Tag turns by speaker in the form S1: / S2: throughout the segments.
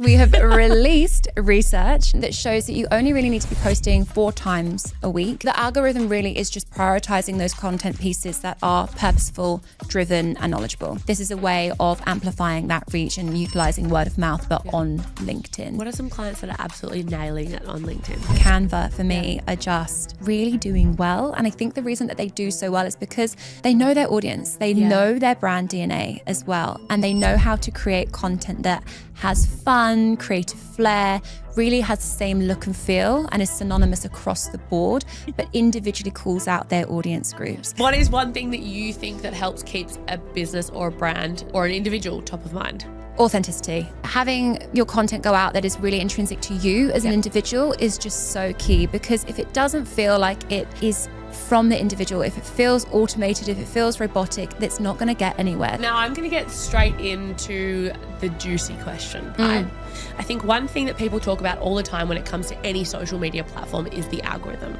S1: We have released research that shows that you only really need to be posting 4 times a week. The algorithm really is just prioritizing those content pieces that are purposeful, driven, and knowledgeable. This is a way of amplifying that reach and utilizing word of mouth, but on LinkedIn.
S2: What are some clients that are absolutely nailing it on LinkedIn?
S1: Canva, for me, are just really doing well. And I think the reason that they do so well is because they know their audience. They know their brand DNA as well. And they know how to create content that has fun, creative flair, really has the same look and feel and is synonymous across the board, but individually calls out their audience groups.
S2: What is one thing that you think that helps keeps a business or a brand or an individual top of mind?
S1: Authenticity. Having your content go out that is really intrinsic to you as an individual is just so key, because if it doesn't feel like it is from the individual, if it feels automated, if it feels robotic, that's not going to get anywhere.
S2: Now I'm going to get straight into the juicy question. I think one thing that people talk about all the time when it comes to any social media platform is the algorithm.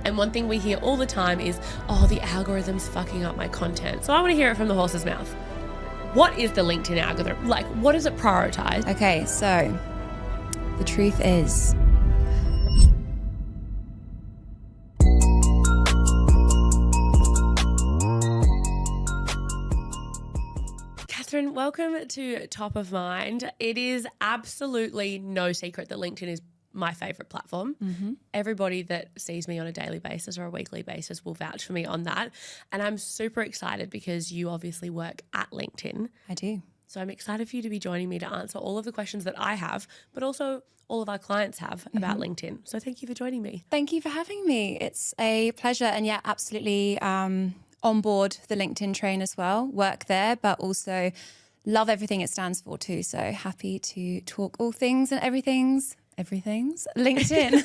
S2: And one thing we hear all the time is, oh, the algorithm's fucking up my content. So I want to hear it from the horse's mouth. What is the LinkedIn algorithm? Like, what does it prioritize?
S1: Okay, so the truth is,
S2: Kathryn, welcome to Top of Mind. It is absolutely no secret that LinkedIn is my favorite platform. Everybody that sees me on a daily basis or a weekly basis will vouch for me on that. And I'm super excited because you obviously work at LinkedIn.
S1: I do.
S2: So I'm excited for you to be joining me to answer all of the questions that I have, but also all of our clients have about LinkedIn. So thank you for joining me.
S1: Thank you for having me. It's a pleasure. And yeah, absolutely on board the LinkedIn train as well. Work there, but also love everything it stands for too. So happy to talk all things and everything's LinkedIn.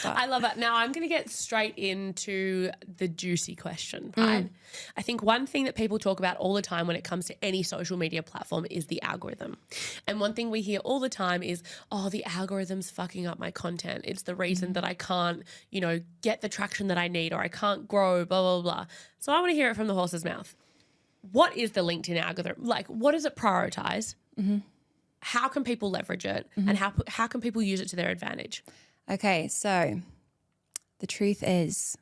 S2: I love it. Now I'm going to get straight into the juicy question, right? I think one thing that people talk about all the time when it comes to any social media platform is the algorithm. And one thing we hear all the time is, oh, the algorithm's fucking up my content. It's the reason that I can't, get the traction that I need, or I can't grow, blah, blah, blah. So I want to hear it from the horse's mouth. What is the LinkedIn algorithm? Like, what does it prioritize? How can people leverage it, and how can people use it to their advantage?
S1: Okay, so the truth is,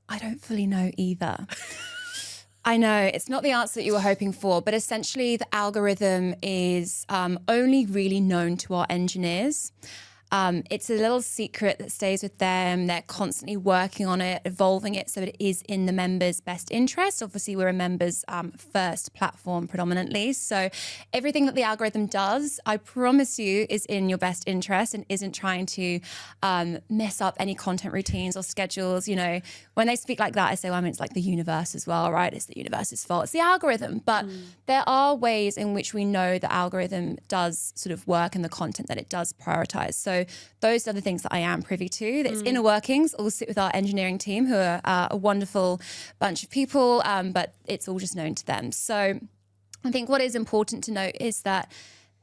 S1: I don't fully know either. I know it's not the answer that you were hoping for, but essentially the algorithm is only really known to our engineers. It's a little secret that stays with them. They're constantly working on it, evolving it so it is in the members' best interest. Obviously, we're a members' first platform predominantly. So everything that the algorithm does, I promise you, is in your best interest and isn't trying to mess up any content routines or schedules. When they speak like that, I say, well, it's like the universe as well, right? It's the universe's fault. It's the algorithm. But there are ways in which we know the algorithm does sort of work and the content that it does prioritize. So those are the things that I am privy to. That's inner workings. All sit with our engineering team, who are a wonderful bunch of people, but it's all just known to them. So I think what is important to note is that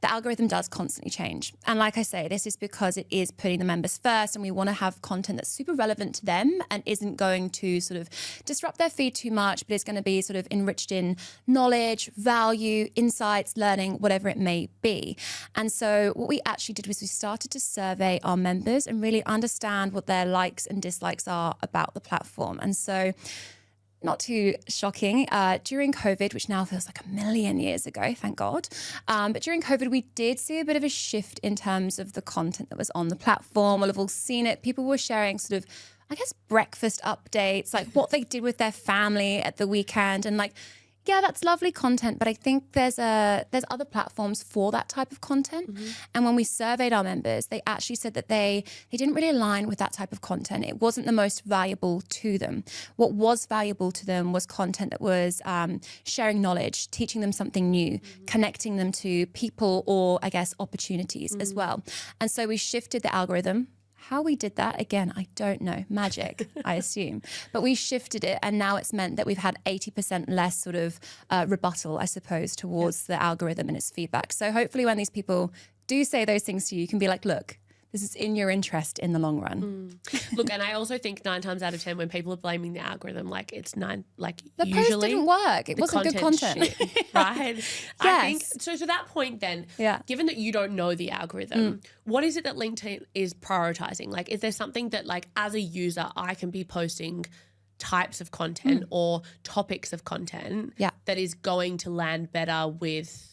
S1: the algorithm does constantly change. And like I say, this is because it is putting the members first, and we want to have content that's super relevant to them and isn't going to sort of disrupt their feed too much, but is going to be sort of enriched in knowledge, value, insights, learning, whatever it may be. And so what we actually did was we started to survey our members and really understand what their likes and dislikes are about the platform. And so not too shocking, during COVID, which now feels like a million years ago, thank God. But during COVID, we did see a bit of a shift in terms of the content that was on the platform. We'll have all seen it. People were sharing sort of, I guess, breakfast updates, like what they did with their family at the weekend. And yeah, that's lovely content, but I think there's other platforms for that type of content. And when we surveyed our members, they actually said that they didn't really align with that type of content. It wasn't the most valuable to them. What was valuable to them was content that was sharing knowledge, teaching them something new, connecting them to people or, I guess, opportunities as well. And so we shifted the algorithm. How we did that, again, I don't know. Magic, I assume. But we shifted it, and now it's meant that we've had 80% less sort of rebuttal, I suppose, towards the algorithm and its feedback. So hopefully when these people do say those things to you, you can be like, look, This is in your interest in the long run.
S2: Look, and I also think 9 times out of 10 when people are blaming the algorithm, like it's
S1: The
S2: usually
S1: post didn't work. It wasn't good content.
S2: Shit, right? I think so. To that point then, given that you don't know the algorithm, what is it that LinkedIn is prioritizing? Like, is there something that like as a user I can be posting types of content or topics of content that is going to land better with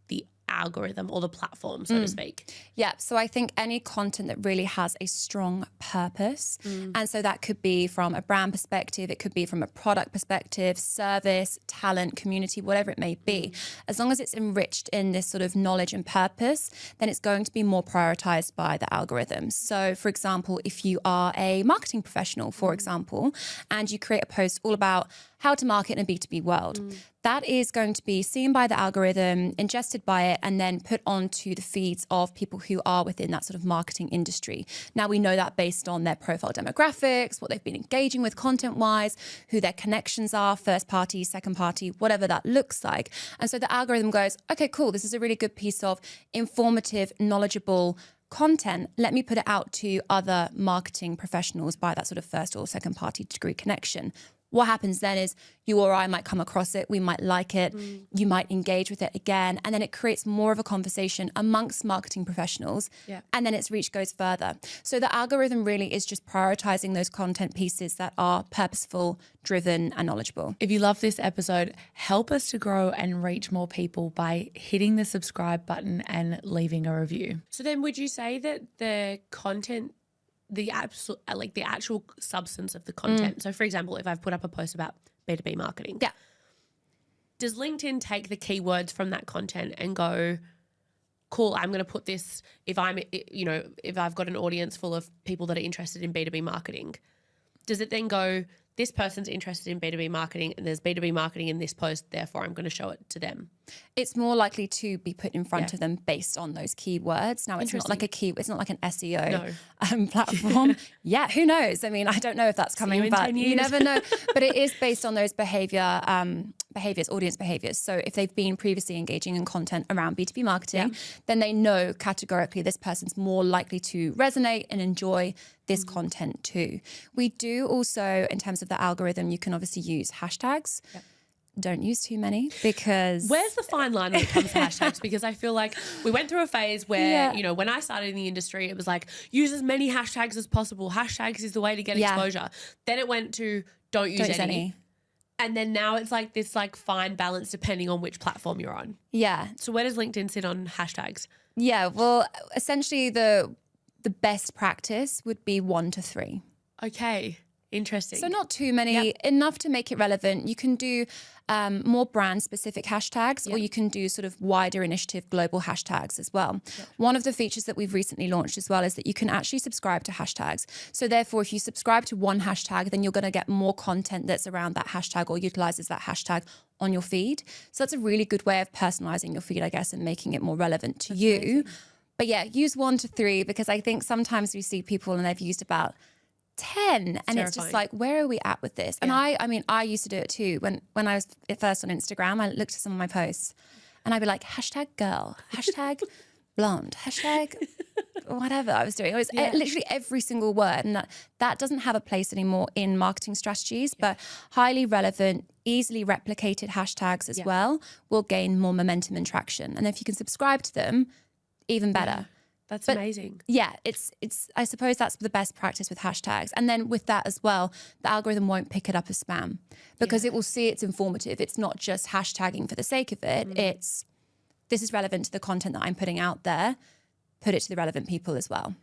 S2: the algorithm or the platform, so to speak?
S1: Yeah, so I think any content that really has a strong purpose, and so that could be from a brand perspective, it could be from a product perspective, service, talent, community, whatever it may be, as long as it's enriched in this sort of knowledge and purpose, then it's going to be more prioritized by the algorithm. So for example, if you are a marketing professional, for example, and you create a post all about how to market in a B2B world, that is going to be seen by the algorithm, ingested by it, and then put onto the feeds of people who are within that sort of marketing industry. Now, we know that based on their profile demographics, what they've been engaging with content-wise, who their connections are, first party, second party, whatever that looks like. And so the algorithm goes, okay, cool, this is a really good piece of informative, knowledgeable content. Let me put it out to other marketing professionals by that sort of first or second party degree connection. What happens then is you or I might come across it, we might like it, you might engage with it again, and then it creates more of a conversation amongst marketing professionals, and then its reach goes further. So the algorithm really is just prioritizing those content pieces that are purposeful, driven, and knowledgeable.
S3: If you love this episode, help us to grow and reach more people by hitting the subscribe button and leaving a review.
S2: So then would you say that the content, the actual substance of the content. So for example, if I've put up a post about B2B marketing.
S1: Yeah.
S2: Does LinkedIn take the keywords from that content and go, cool, I'm going to put this, if I've got an audience full of people that are interested in B2B marketing, does it then go, this person's interested in B2B marketing and there's B2B marketing in this post, therefore I'm going to show it to them?
S1: It's more likely to be put in front of them based on those keywords. Now, it's not like it's not like an SEO platform. Who knows? I mean, I don't know if that's coming, but you never know. But it is based on those audience behaviors. So if they've been previously engaging in content around B2B marketing, then they know categorically this person's more likely to resonate and enjoy this content too. We do also, in terms of the algorithm, you can obviously use hashtags. Don't use too many because...
S2: Where's the fine line when it comes to hashtags? Because I feel like we went through a phase where, when I started in the industry, it was like, use as many hashtags as possible. Hashtags is the way to get exposure. Then it went to don't use any. And then now it's like this like fine balance depending on which platform you're on.
S1: Yeah.
S2: So where does LinkedIn sit on hashtags?
S1: Yeah, well, essentially the best practice would be 1 to 3.
S2: Okay. Interesting.
S1: So not too many, enough to make it relevant. You can do more brand-specific hashtags or you can do sort of wider initiative global hashtags as well. One of the features that we've recently launched as well is that you can actually subscribe to hashtags. So therefore, if you subscribe to one hashtag, then you're going to get more content that's around that hashtag or utilizes that hashtag on your feed. So that's a really good way of personalizing your feed, I guess, and making it more relevant to you. Amazing. But yeah, use 1 to 3 because I think sometimes we see people and they've used about 10 and it's just like, where are we at with this? And I mean, I used to do it too. When I was at first on Instagram, I looked at some of my posts and I'd be like, hashtag girl, hashtag blonde, hashtag whatever I was doing. It was literally every single word. And that doesn't have a place anymore in marketing strategies, but highly relevant, easily replicated hashtags as well will gain more momentum and traction. And if you can subscribe to them, even better.
S2: That's amazing.
S1: Yeah, it's. I suppose that's the best practice with hashtags. And then with that as well, the algorithm won't pick it up as spam because it will see it's informative. It's not just hashtagging for the sake of it. It's, this is relevant to the content that I'm putting out there. Put it to the relevant people as well.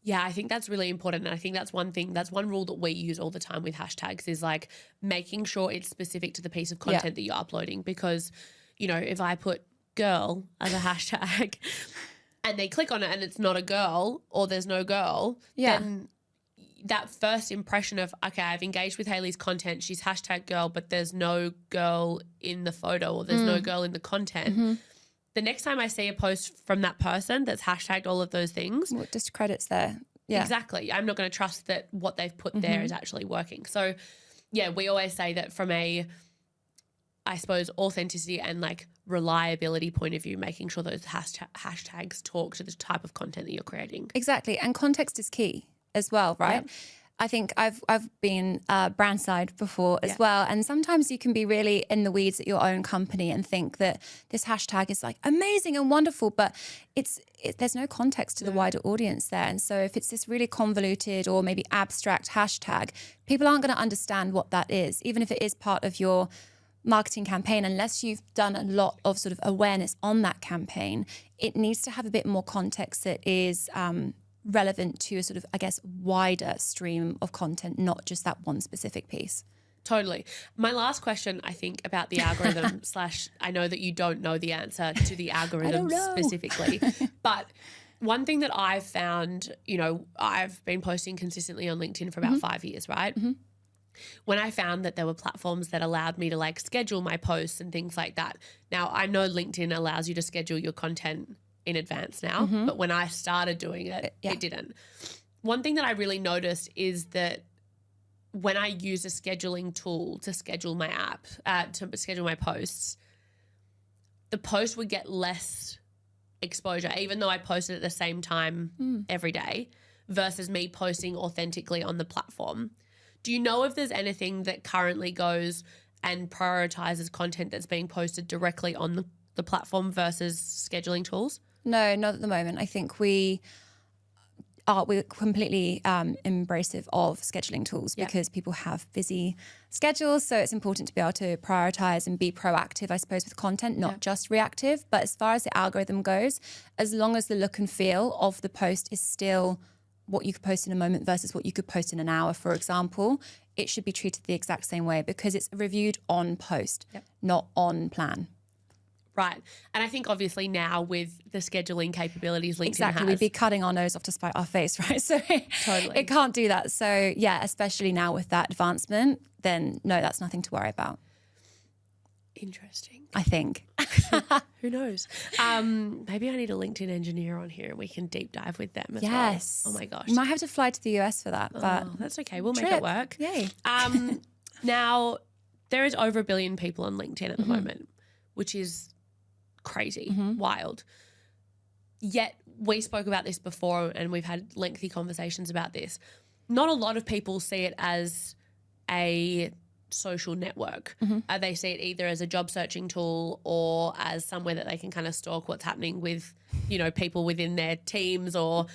S2: Yeah, I think that's really important. And I think that's one rule that we use all the time with hashtags is like making sure it's specific to the piece of content that you're uploading. Because, if I put girl as a hashtag and they click on it and it's not a girl or there's no girl, then that first impression of, okay, I've engaged with Hayley's content, she's hashtag girl, but there's no girl in the photo or there's no girl in the content. The next time I see a post from that person that's hashtagged all of those things.
S1: Well, it discredits there. Yeah.
S2: Exactly. I'm not going to trust that what they've put there is actually working. So, yeah, we always say that from a I suppose, authenticity and like reliability point of view, making sure those hashtags talk to the type of content that you're creating.
S1: Exactly. And context is key as well, right?
S2: Yep.
S1: I think I've been brand side before as well. And sometimes you can be really in the weeds at your own company and think that this hashtag is like amazing and wonderful, but there's no context to the wider audience there. And so if it's this really convoluted or maybe abstract hashtag, people aren't going to understand what that is, even if it is part of your marketing campaign. Unless you've done a lot of sort of awareness on that campaign, it needs to have a bit more context that is relevant to a sort of, I guess, wider stream of content, not just that one specific piece.
S2: Totally. My last question, I think, about the algorithm / I know that you don't know the answer to the algorithm specifically, but one thing that I've found, I've been posting consistently on LinkedIn for about 5 years, right? Mm-hmm. When I found that there were platforms that allowed me to like schedule my posts and things like that. Now, I know LinkedIn allows you to schedule your content in advance now, but when I started doing it, it didn't. One thing that I really noticed is that when I use a scheduling tool to schedule my to schedule my posts, the post would get less exposure, even though I posted at the same time every day, versus me posting authentically on the platform. Do you know if there's anything that currently goes and prioritizes content that's being posted directly on the platform versus scheduling tools?
S1: No, not at the moment. I think we're completely embracive of scheduling tools because people have busy schedules. So it's important to be able to prioritize and be proactive, I suppose, with content, not just reactive. But as far as the algorithm goes, as long as the look and feel of the post is still what you could post in a moment versus what you could post in an hour, for example, it should be treated the exact same way because it's reviewed on post, not on plan.
S2: Right. And I think obviously now with the scheduling capabilities LinkedIn has.
S1: We'd be cutting our nose off to spite our face, right? So it can't do that. So yeah, especially now with that advancement, then no, that's nothing to worry about.
S2: Interesting.
S1: I think.
S2: Who knows? Maybe I need a LinkedIn engineer on here and we can deep dive with them as well. Oh my gosh.
S1: You might have to fly to the US for that, but
S2: that's okay. We'll make it work.
S1: Yay.
S2: Now, there is over 1 billion people on LinkedIn at the moment, which is crazy, wild. Yet we spoke about this before and we've had lengthy conversations about this. Not a lot of people see it as a social network. They see it either as a job searching tool or as somewhere that they can kind of stalk what's happening with, people within their teams or,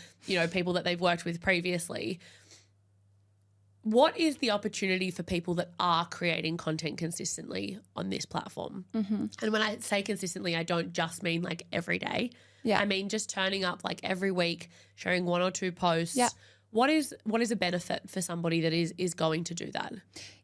S2: people that they've worked with previously. What is the opportunity for people that are creating content consistently on this platform? And when I say consistently, I don't just mean like every day. I mean just turning up like every week, sharing 1 or 2 posts. What is a benefit for somebody that is going to do that?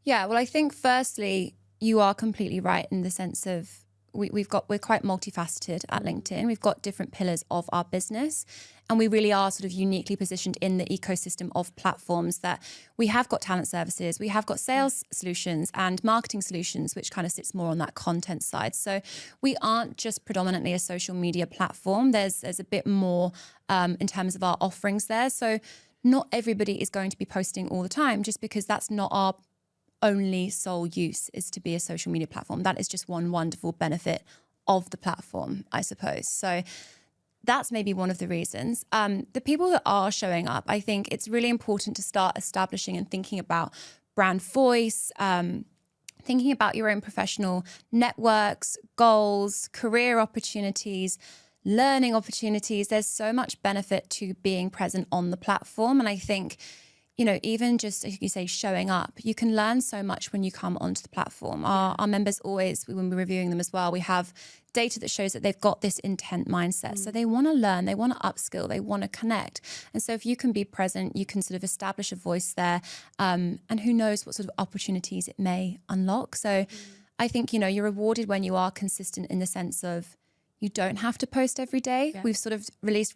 S2: Yeah,
S1: well, I think firstly, you are completely right in the sense of we're quite multifaceted at LinkedIn. We've got different pillars of our business and we really are sort of uniquely positioned in the ecosystem of platforms that we have got talent services, we have got sales solutions and marketing solutions, which kind of sits more on that content side. So we aren't just predominantly a social media platform. There's a bit more in terms of our offerings there. So not everybody is going to be posting all the time just because that's not our only sole use is to be a social media platform. That is just one wonderful benefit of the platform, I suppose. So that's maybe one of the reasons. The people that are showing up, I think it's really important to start establishing and thinking about brand voice, thinking about your own professional networks, goals, career opportunities, learning opportunities. There's so much benefit to being present on the platform. And I think, even just, as you say, showing up, you can learn so much when you come onto the platform. Our members always, when we're reviewing them as well, we have data that shows that they've got this intent mindset. So they want to learn, they want to upskill, they want to connect. And so if you can be present, you can sort of establish a voice there. And who knows what sort of opportunities it may unlock. So I think, you're rewarded when you are consistent in the sense of you don't have to post every day. We've sort of released.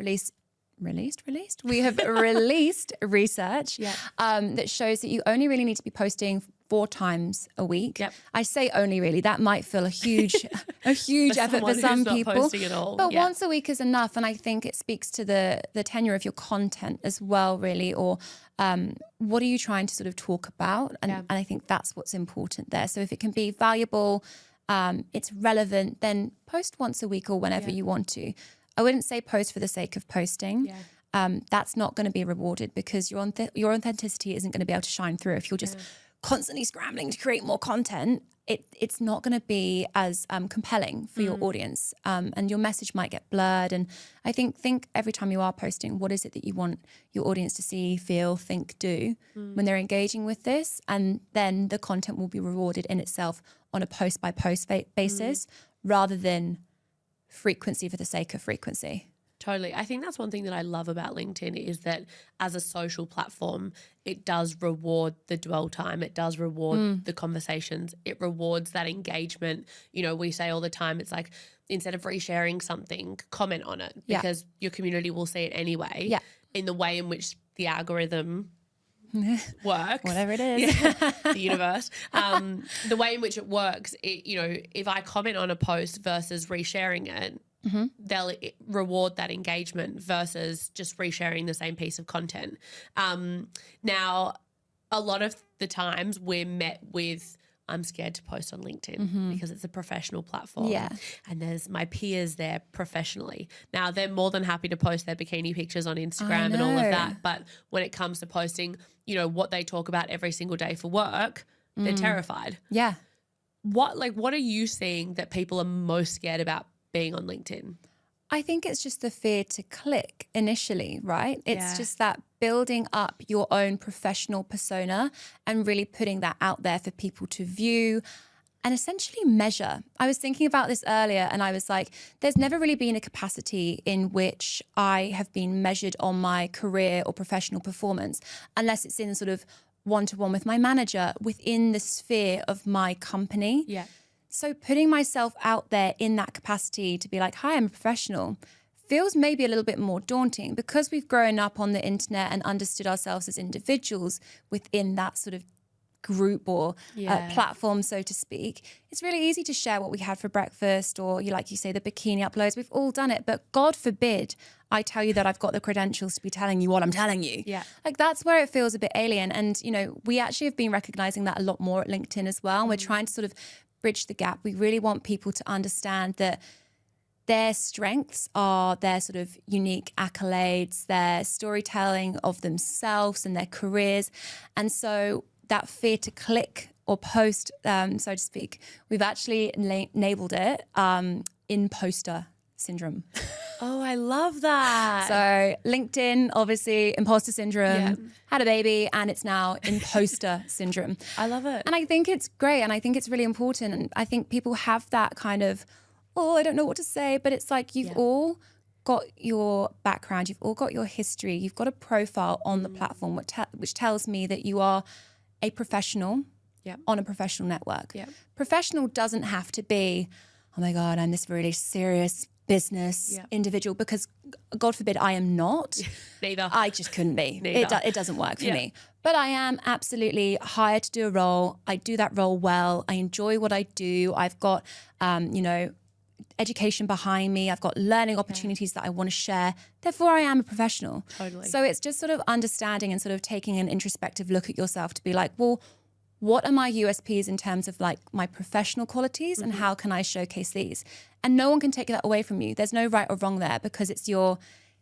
S1: We have released research that shows that you only really need to be posting 4 times a week. I say only really, that might feel a huge effort for some people.
S2: Posting at all.
S1: But once a week is enough. And I think it speaks to the tenure of your content as well, really, or what are you trying to sort of talk about? And I think that's what's important there. So if it can be valuable, it's relevant, then post once a week or whenever you want to. I wouldn't say post for the sake of posting. That's not going to be rewarded because your authenticity isn't going to be able to shine through if you're just constantly scrambling to create more content. It's not going to be as compelling for your audience, and your message might get blurred. And I think every time you are posting, what is it that you want your audience to see, feel, think, do when they're engaging with this? And then the content will be rewarded in itself on a post by post basis rather than frequency for the sake of frequency.
S2: Totally. I think that's one thing that I love about LinkedIn is that as a social platform, it does reward the dwell time. It does reward the conversations. It rewards that engagement. You know, we say all the time, it's like instead of resharing something, comment on it because your community will see it anyway in the way in which the algorithm works.
S1: Whatever it is.
S2: The universe. The way in which it works, if I comment on a post versus resharing it, they'll reward that engagement versus just resharing the same piece of content. Now, a lot of the times we're met with, I'm scared to post on LinkedIn because it's a professional platform.
S1: Yeah.
S2: And there's my peers there professionally. Now, they're more than happy to post their bikini pictures on Instagram and all of that. But when it comes to posting, what they talk about every single day for work, they're terrified.
S1: Yeah.
S2: What are you seeing that people are most scared about being on LinkedIn?
S1: I think it's just the fear to click initially, right? It's just that building up your own professional persona and really putting that out there for people to view and essentially measure. I was thinking about this earlier and I was like, there's never really been a capacity in which I have been measured on my career or professional performance, unless it's in sort of one-to-one with my manager within the sphere of my company.
S2: Yeah.
S1: So putting myself out there in that capacity to be like, hi, I'm a professional, feels maybe a little bit more daunting because we've grown up on the internet and understood ourselves as individuals within that sort of group or platform, so to speak. It's really easy to share what we had for breakfast or, like you say, the bikini uploads. We've all done it. But God forbid I tell you that I've got the credentials to be telling you what I'm telling you.
S2: Yeah.
S1: Like that's where it feels a bit alien. And, we actually have been recognizing that a lot more at LinkedIn as well. And we're trying to sort of bridge the gap. We really want people to understand that their strengths are their sort of unique accolades, their storytelling of themselves and their careers. And so that fear to click or post, so to speak, we've actually labeled it imposter syndrome.
S2: Oh, I love that.
S1: So LinkedIn, obviously, imposter syndrome, had a baby, and it's now imposter syndrome.
S2: I love it.
S1: And I think it's great, and I think it's really important. And I think people have that kind of, I don't know what to say, but it's like you've all got your background, you've all got your history, you've got a profile on the platform, which tells me that you are a professional on a professional network. Professional doesn't have to be, oh my God, I'm this really serious business individual, because God forbid I am not.
S2: Neither.
S1: I just couldn't be. It doesn't work for me. But I am absolutely hired to do a role. I do that role well. I enjoy what I do. I've got, education behind me. I've got learning opportunities that I want to share. Therefore, I am a professional.
S2: Totally.
S1: So it's just sort of understanding and sort of taking an introspective look at yourself to be like, well, what are my USPs in terms of like my professional qualities and how can I showcase these? And no one can take that away from you. There's no right or wrong there because it's your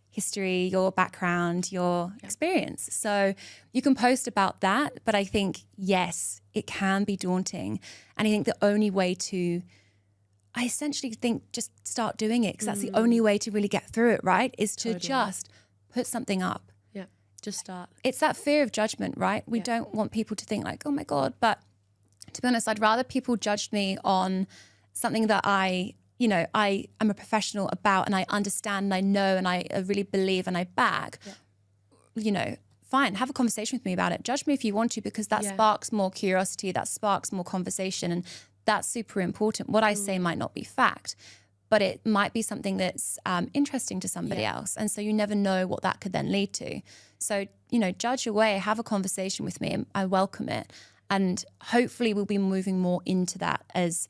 S1: history, your background, your experience. So you can post about that. But I think, yes, it can be daunting. And I think the only way I essentially think just start doing it because that's the only way to really get through it, right? Is to just put something up.
S2: Just start.
S1: It's that fear of judgment, right? We don't want people to think like, oh my God. But to be honest, I'd rather people judged me on something that I am a professional about and I understand and I know and I really believe and I back. Fine, have a conversation with me about it. Judge me if you want to, because that sparks more curiosity, that sparks more conversation, and that's super important. What I say might not be fact, but it might be something that's interesting to somebody else. And so you never know what that could then lead to. So, judge away, have a conversation with me, and I welcome it. And hopefully we'll be moving more into that as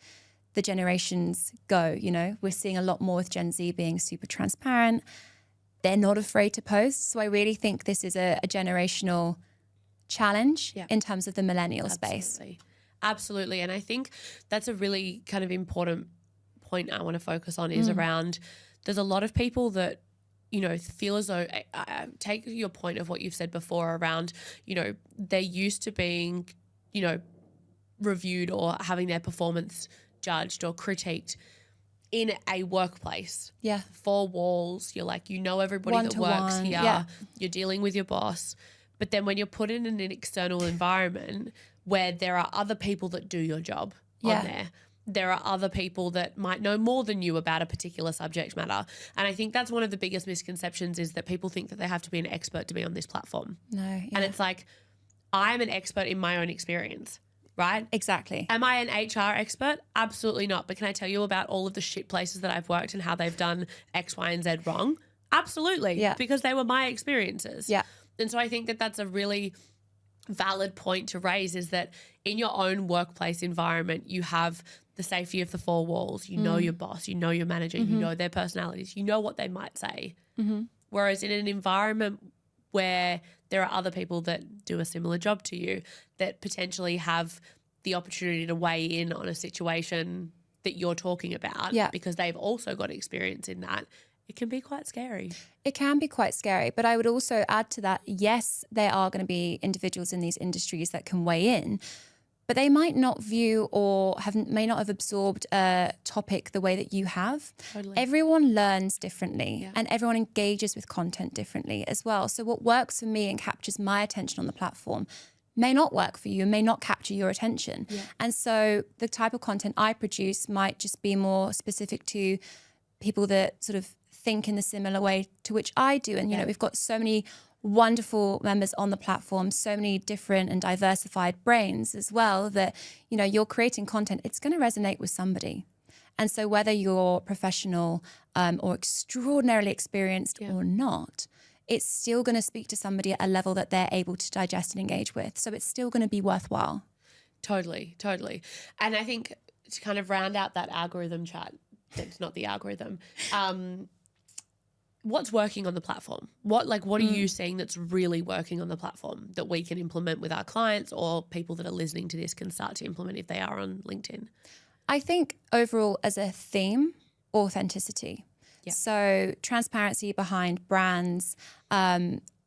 S1: the generations go. We're seeing a lot more with Gen Z being super transparent. They're not afraid to post. So I really think this is a generational challenge in terms of the millennial space.
S2: absolutely. And I think that's a really kind of important point I want to focus on is around there's a lot of people that, feel as though, take your point of what you've said before around, they're used to being, reviewed or having their performance judged or critiqued in a workplace.
S1: Yeah.
S2: 4 walls. You're like, everybody that works here.
S1: Yeah.
S2: You're dealing with your boss. But then when you're put in an external environment where there are other people that do your job on there are other people that might know more than you about a particular subject matter. And I think that's one of the biggest misconceptions is that people think that they have to be an expert to be on this platform.
S1: No. Yeah.
S2: And it's like, I'm an expert in my own experience, right?
S1: Exactly.
S2: Am I an HR expert? Absolutely not. But can I tell you about all of the shit places that I've worked and how they've done X, Y, and Z wrong? Absolutely.
S1: Yeah.
S2: Because they were my experiences.
S1: Yeah.
S2: And so I think that that's a really valid point to raise is that in your own workplace environment, you have the safety of the 4 walls. You know your boss, you know your manager, you know their personalities, you know what they might say. Whereas in an environment where there are other people that do a similar job to you that potentially have the opportunity to weigh in on a situation that you're talking about because they've also got experience in that, it can be quite scary.
S1: It can be quite scary, but I would also add to that, yes, there are going to be individuals in these industries that can weigh in, but they might not view or may not have absorbed a topic the way that you have.
S2: Totally.
S1: Everyone learns differently and everyone engages with content differently as well. So what works for me and captures my attention on the platform may not work for you and may not capture your attention. Yeah. And so the type of content I produce might just be more specific to people that sort of think in the similar way to which I do. And, we've got so many wonderful members on the platform, so many different and diversified brains as well that, you're creating content, it's going to resonate with somebody. And so whether you're professional or extraordinarily experienced or not, it's still going to speak to somebody at a level that they're able to digest and engage with. So it's still going to be worthwhile.
S2: Totally. And I think to kind of round out that algorithm chat, that's not the algorithm, what's working on the platform? What are you seeing that's really working on the platform that we can implement with our clients or people that are listening to this can start to implement if they are on LinkedIn?
S1: I think overall as a theme, authenticity. Yeah. So transparency behind brands,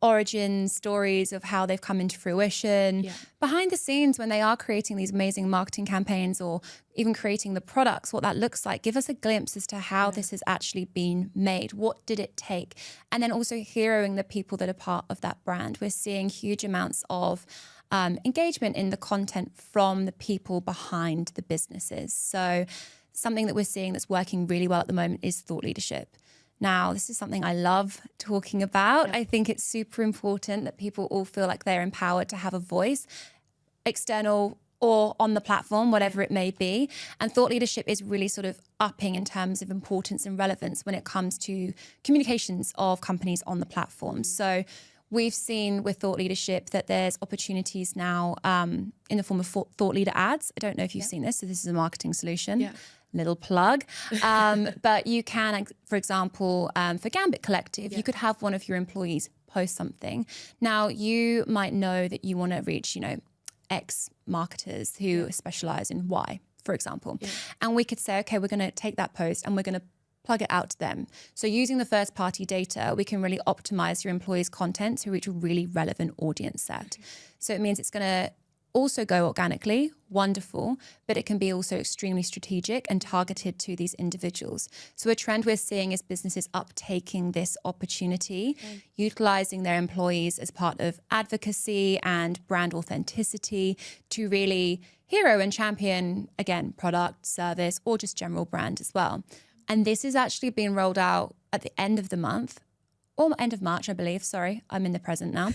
S1: origin stories of how they've come into fruition, behind the scenes when they are creating these amazing marketing campaigns or even creating the products, what that looks like. Give us a glimpse as to how this has actually been made. What did it take? And then also heroing the people that are part of that brand. We're seeing huge amounts of engagement in the content from the people behind the businesses. So something that we're seeing that's working really well at the moment is thought leadership. Now, this is something I love talking about. I think it's super important that people all feel like they're empowered to have a voice, external or on the platform, whatever it may be. And thought leadership is really sort of upping in terms of importance and relevance when it comes to communications of companies on the platform. So we've seen with thought leadership that there's opportunities now in the form of thought leader ads. I don't know if you've seen this. So this is a marketing solution. Yeah. Little plug. But you can, for example, for Gambit Collective, you could have one of your employees post something. Now, you might know that you want to reach, X marketers who specialize in Y, for example. Yeah. And we could say, okay, we're going to take that post and we're going to plug it out to them. So using the first party data, we can really optimize your employees' content to reach a really relevant audience set. So it means it's going to also go organically, wonderful, but it can be also extremely strategic and targeted to these individuals. So a trend we're seeing is businesses uptaking this opportunity, utilizing their employees as part of advocacy and brand authenticity to really hero and champion, again, product, service, or just general brand as well. And this is actually being rolled out at the end of the month, or end of March, I believe. Sorry, I'm in the present now.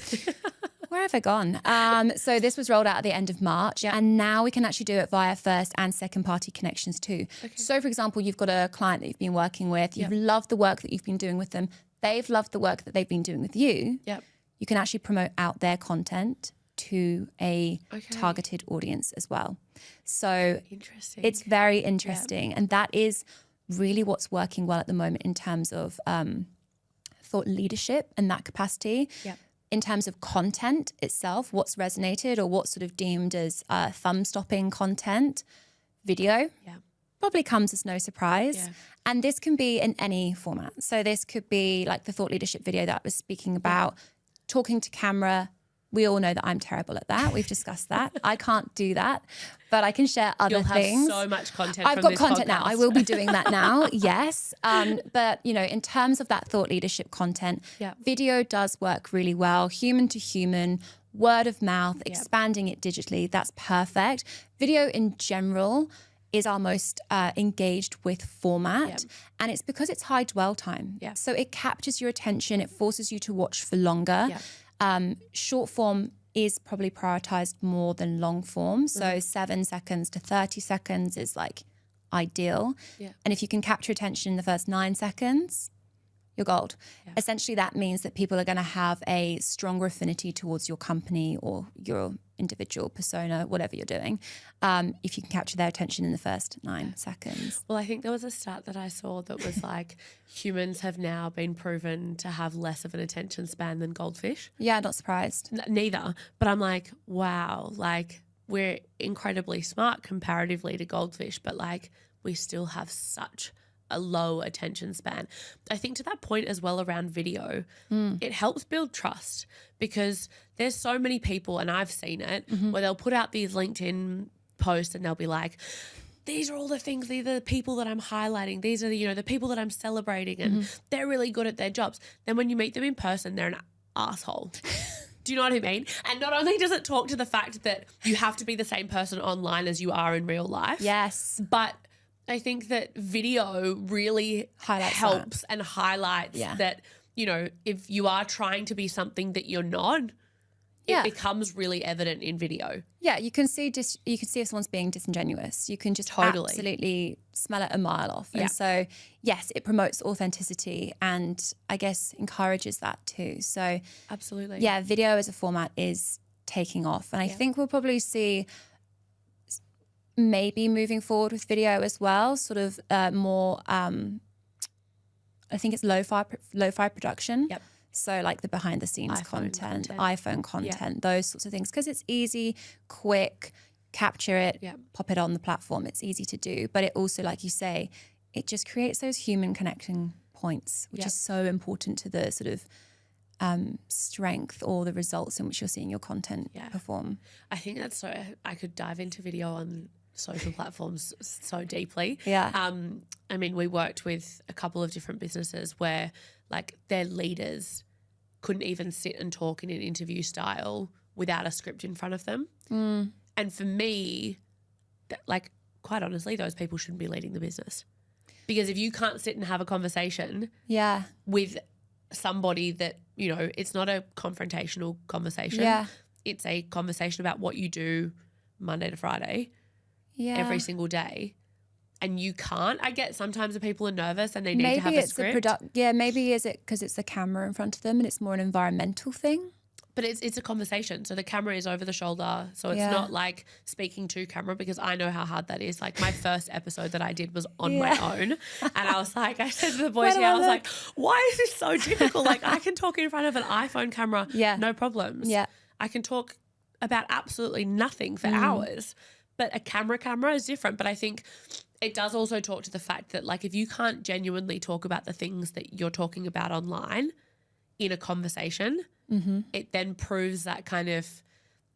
S1: Where have I gone? So this was rolled out at the end of March, and now we can actually do it via first and second party connections too. Okay. So for example, you've got a client that you've been working with, you've loved the work that you've been doing with them, they've loved the work that they've been doing with you. Yep. You can actually promote out their content to a targeted audience as well. So it's very interesting. And that is really what's working well at the moment in terms of thought leadership and that capacity. Yep. in terms of content itself, what's resonated or what's sort of deemed as thumb-stopping content, video probably comes as no surprise.
S2: Yeah.
S1: And this can be in any format. So this could be like the thought leadership video that I was speaking about, talking to camera. We all know that I'm terrible at that. We've discussed that. I can't do that, but I can share other things.
S2: You'll have so much content
S1: I've
S2: from
S1: got
S2: this
S1: content now.
S2: podcast.
S1: I will be doing that now, yes. But, you know, in terms of that thought leadership content, video does work really well. Human to human, word of mouth, expanding it digitally, that's perfect. Video in general is our most engaged with format. And it's because it's high dwell time. So it captures your attention. It forces you to watch for longer. Short form is probably prioritized more than long form. So 7 seconds to 30 seconds is like ideal. And if you can capture attention in the first 9 seconds, you're gold. Essentially, that means that people are going to have a stronger affinity towards your company or your individual persona, whatever you're doing, if you can capture their attention in the first 9 seconds.
S2: Well, I think there was a stat that I saw that was like humans have now been proven to have less of an attention span than goldfish.
S1: Yeah, not surprised.
S2: Neither. But I'm like, wow, like we're incredibly smart comparatively to goldfish, but like we still have such a low attention span. I think to that point as well around video, it helps build trust because there's so many people, and I've seen it, where they'll put out these LinkedIn posts and they'll be like, these are all the things, these are the people that I'm highlighting. These are the, you know, the people that I'm celebrating and they're really good at their jobs. Then when you meet them in person, they're an asshole. Do you know what I mean? And not only does it talk to the fact that you have to be the same person online as you are in real life.
S1: Yes.
S2: But I think that video really helps and highlights that, you know, if you are trying to be something that you're not, it becomes really evident in video.
S1: Yeah, you can see if someone's being disingenuous. You can just absolutely smell it a mile off. And so, yes, it promotes authenticity and I guess encourages that too. So,
S2: absolutely.
S1: Yeah, video as a format is taking off. And I think we'll probably see maybe moving forward with video as well, sort of more, I think it's lo-fi production.
S2: Yep.
S1: So like the behind the scenes content, iPhone content, those sorts of things. Because it's easy, quick, capture it, pop it on the platform. It's easy to do. But it also, like you say, it just creates those human connecting points, which is so important to the sort of strength or the results in which you're seeing your content perform.
S2: I think that's so, I could dive into video on social platforms so deeply. I mean, we worked with a couple of different businesses where like their leaders couldn't even sit and talk in an interview style without a script in front of them. And for me, like quite honestly, those people shouldn't be leading the business. Because if you can't sit and have a conversation with somebody that, you know, it's not a confrontational conversation. It's a conversation about what you do Monday to Friday every single day. And you can't. I get sometimes the people are nervous and they need to have a script.
S1: Maybe is it because it's the camera in front of them and it's more an environmental thing?
S2: But it's a conversation. So the camera is over the shoulder. So it's not like speaking to camera because I know how hard that is. Like my first episode that I did was on my own. And I was like, I said to the boys here, I was like, why is this so difficult? Like I can talk in front of an iPhone camera, no problems. I can talk about absolutely nothing for hours. But a camera is different. But I think it does also talk to the fact that like if you can't genuinely talk about the things that you're talking about online in a conversation, it then proves that kind of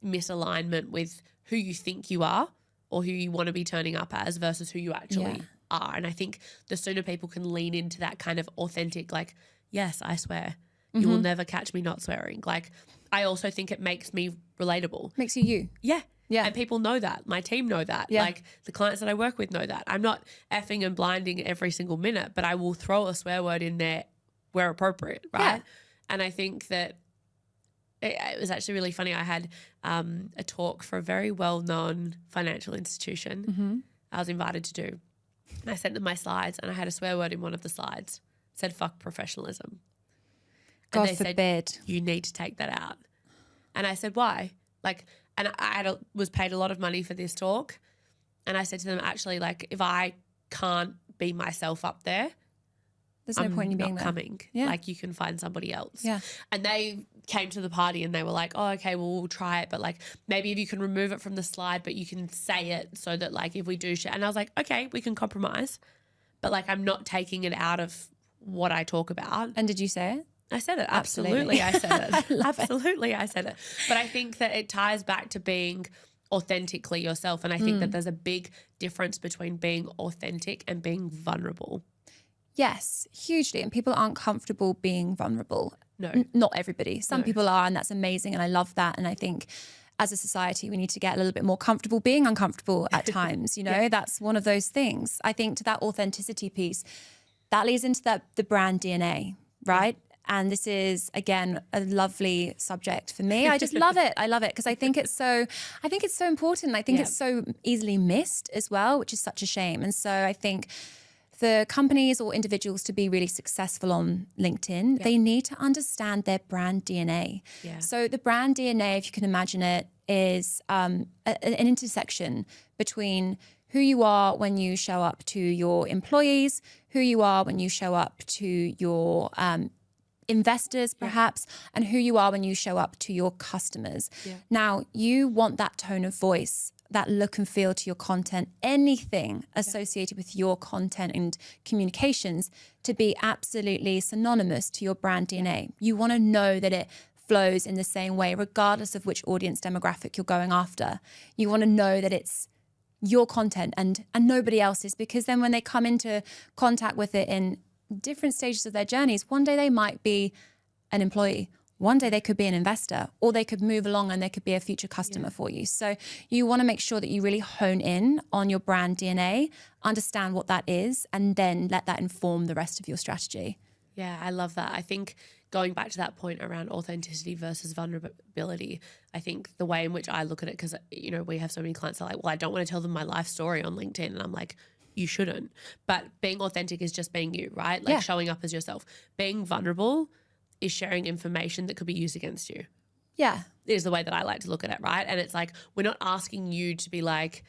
S2: misalignment with who you think you are or who you want to be turning up as versus who you actually are. And I think the sooner people can lean into that kind of authentic, like, yes, I swear, you will never catch me not swearing. Like, I also think it makes me relatable.
S1: Makes you you.
S2: Yeah. And people know that. My team know that. Like the clients that I work with know that. I'm not effing and blinding every single minute, but I will throw a swear word in there where appropriate, right? And I think that it was actually really funny. I had a talk for a very well-known financial institution I was invited to do. And I sent them my slides and I had a swear word in one of the slides. It said, fuck professionalism.
S1: God
S2: and they
S1: forbid.
S2: said, you need to take that out. And I said, why? Like, and I was paid a lot of money for this talk. And I said to them, actually, like, if I can't be myself up there,
S1: There's no point in you being
S2: not
S1: there.
S2: coming.
S1: Yeah.
S2: Like you can find somebody else.
S1: Yeah.
S2: And they came to the party and they were like, oh, okay, well, we'll try it. But like maybe if you can remove it from the slide, but you can say it so that like if we do share. And I was like, okay, we can compromise. But like I'm not taking it out of what I talk about.
S1: And did you say it?
S2: I said it.
S1: Absolutely.
S2: I said it.
S1: Absolutely,
S2: I said it. But I think that it ties back to being authentically yourself. And I think that there's a big difference between being authentic and being vulnerable.
S1: Yes, hugely. And people aren't comfortable being vulnerable.
S2: No.
S1: Not everybody. Some people are, and that's amazing. And I love that. And I think as a society, we need to get a little bit more comfortable being uncomfortable at times. You know, that's one of those things. I think to that authenticity piece, that leads into the brand DNA, right? And this is, again, a lovely subject for me. I just love it. I love it because I think it's so important. I think it's so easily missed as well, which is such a shame. And so I think for companies or individuals to be really successful on LinkedIn, they need to understand their brand DNA.
S2: Yeah.
S1: So the brand DNA, if you can imagine it, is an intersection between who you are when you show up to your employees, who you are when you show up to your investors perhaps, and who you are when you show up to your customers. Yeah. Now, you want that tone of voice, that look and feel to your content, anything associated with your content and communications to be absolutely synonymous to your brand DNA. You want to know that it flows in the same way, regardless of which audience demographic you're going after. You want to know that it's your content and nobody else's, because then when they come into contact with it in different stages of their journeys, one day they might be an employee, one day they could be an investor, or they could move along and they could be a future customer for you. So you want to make sure that you really hone in on your brand DNA, understand what that is, and then let that inform the rest of your strategy.
S2: Yeah, I love that. I think going back to that point around authenticity versus vulnerability, I think the way in which I look at it, because, you know, we have so many clients that are like, well, I don't want to tell them my life story on LinkedIn. And I'm like, you shouldn't. But being authentic is just being you, right? Like showing up as yourself. Being vulnerable is sharing information that could be used against you.
S1: Yeah.
S2: Is the way that I like to look at it, right? And it's like, we're not asking you to be like,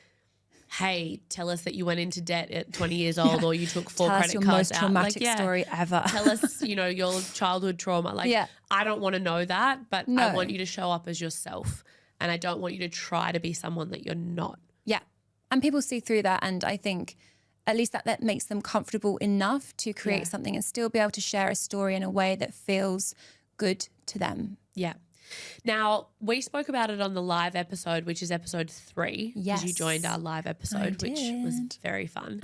S2: hey, tell us that you went into debt at 20 years old or you took 4
S1: tell
S2: credit
S1: us your
S2: cards
S1: most
S2: out.
S1: traumatic story ever.
S2: Tell us, you know, your childhood trauma. Like, I don't want to know that, but I want you to show up as yourself. And I don't want you to try to be someone that you're not.
S1: Yeah. And people see through that. And I think at least that makes them comfortable enough to create something and still be able to share a story in a way that feels good to them.
S2: Yeah. Now, we spoke about it on the live episode, which is episode 3.
S1: Yes.
S2: Because you joined our live episode, which was very fun.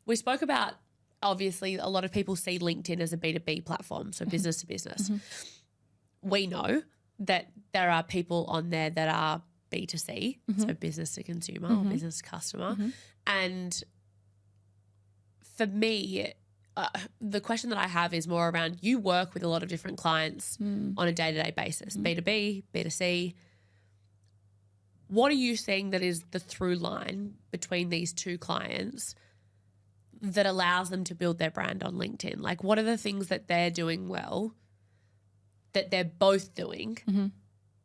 S2: We spoke about, obviously, a lot of people see LinkedIn as a B2B platform, so business to business. We know that there are people on there that are B2C, so business to consumer or business to customer. And for me, the question that I have is more around, you work with a lot of different clients on a day-to-day basis, B2B, B2C. What are you seeing that is the through line between these two clients that allows them to build their brand on LinkedIn? Like, what are the things that they're doing well, that they're both doing,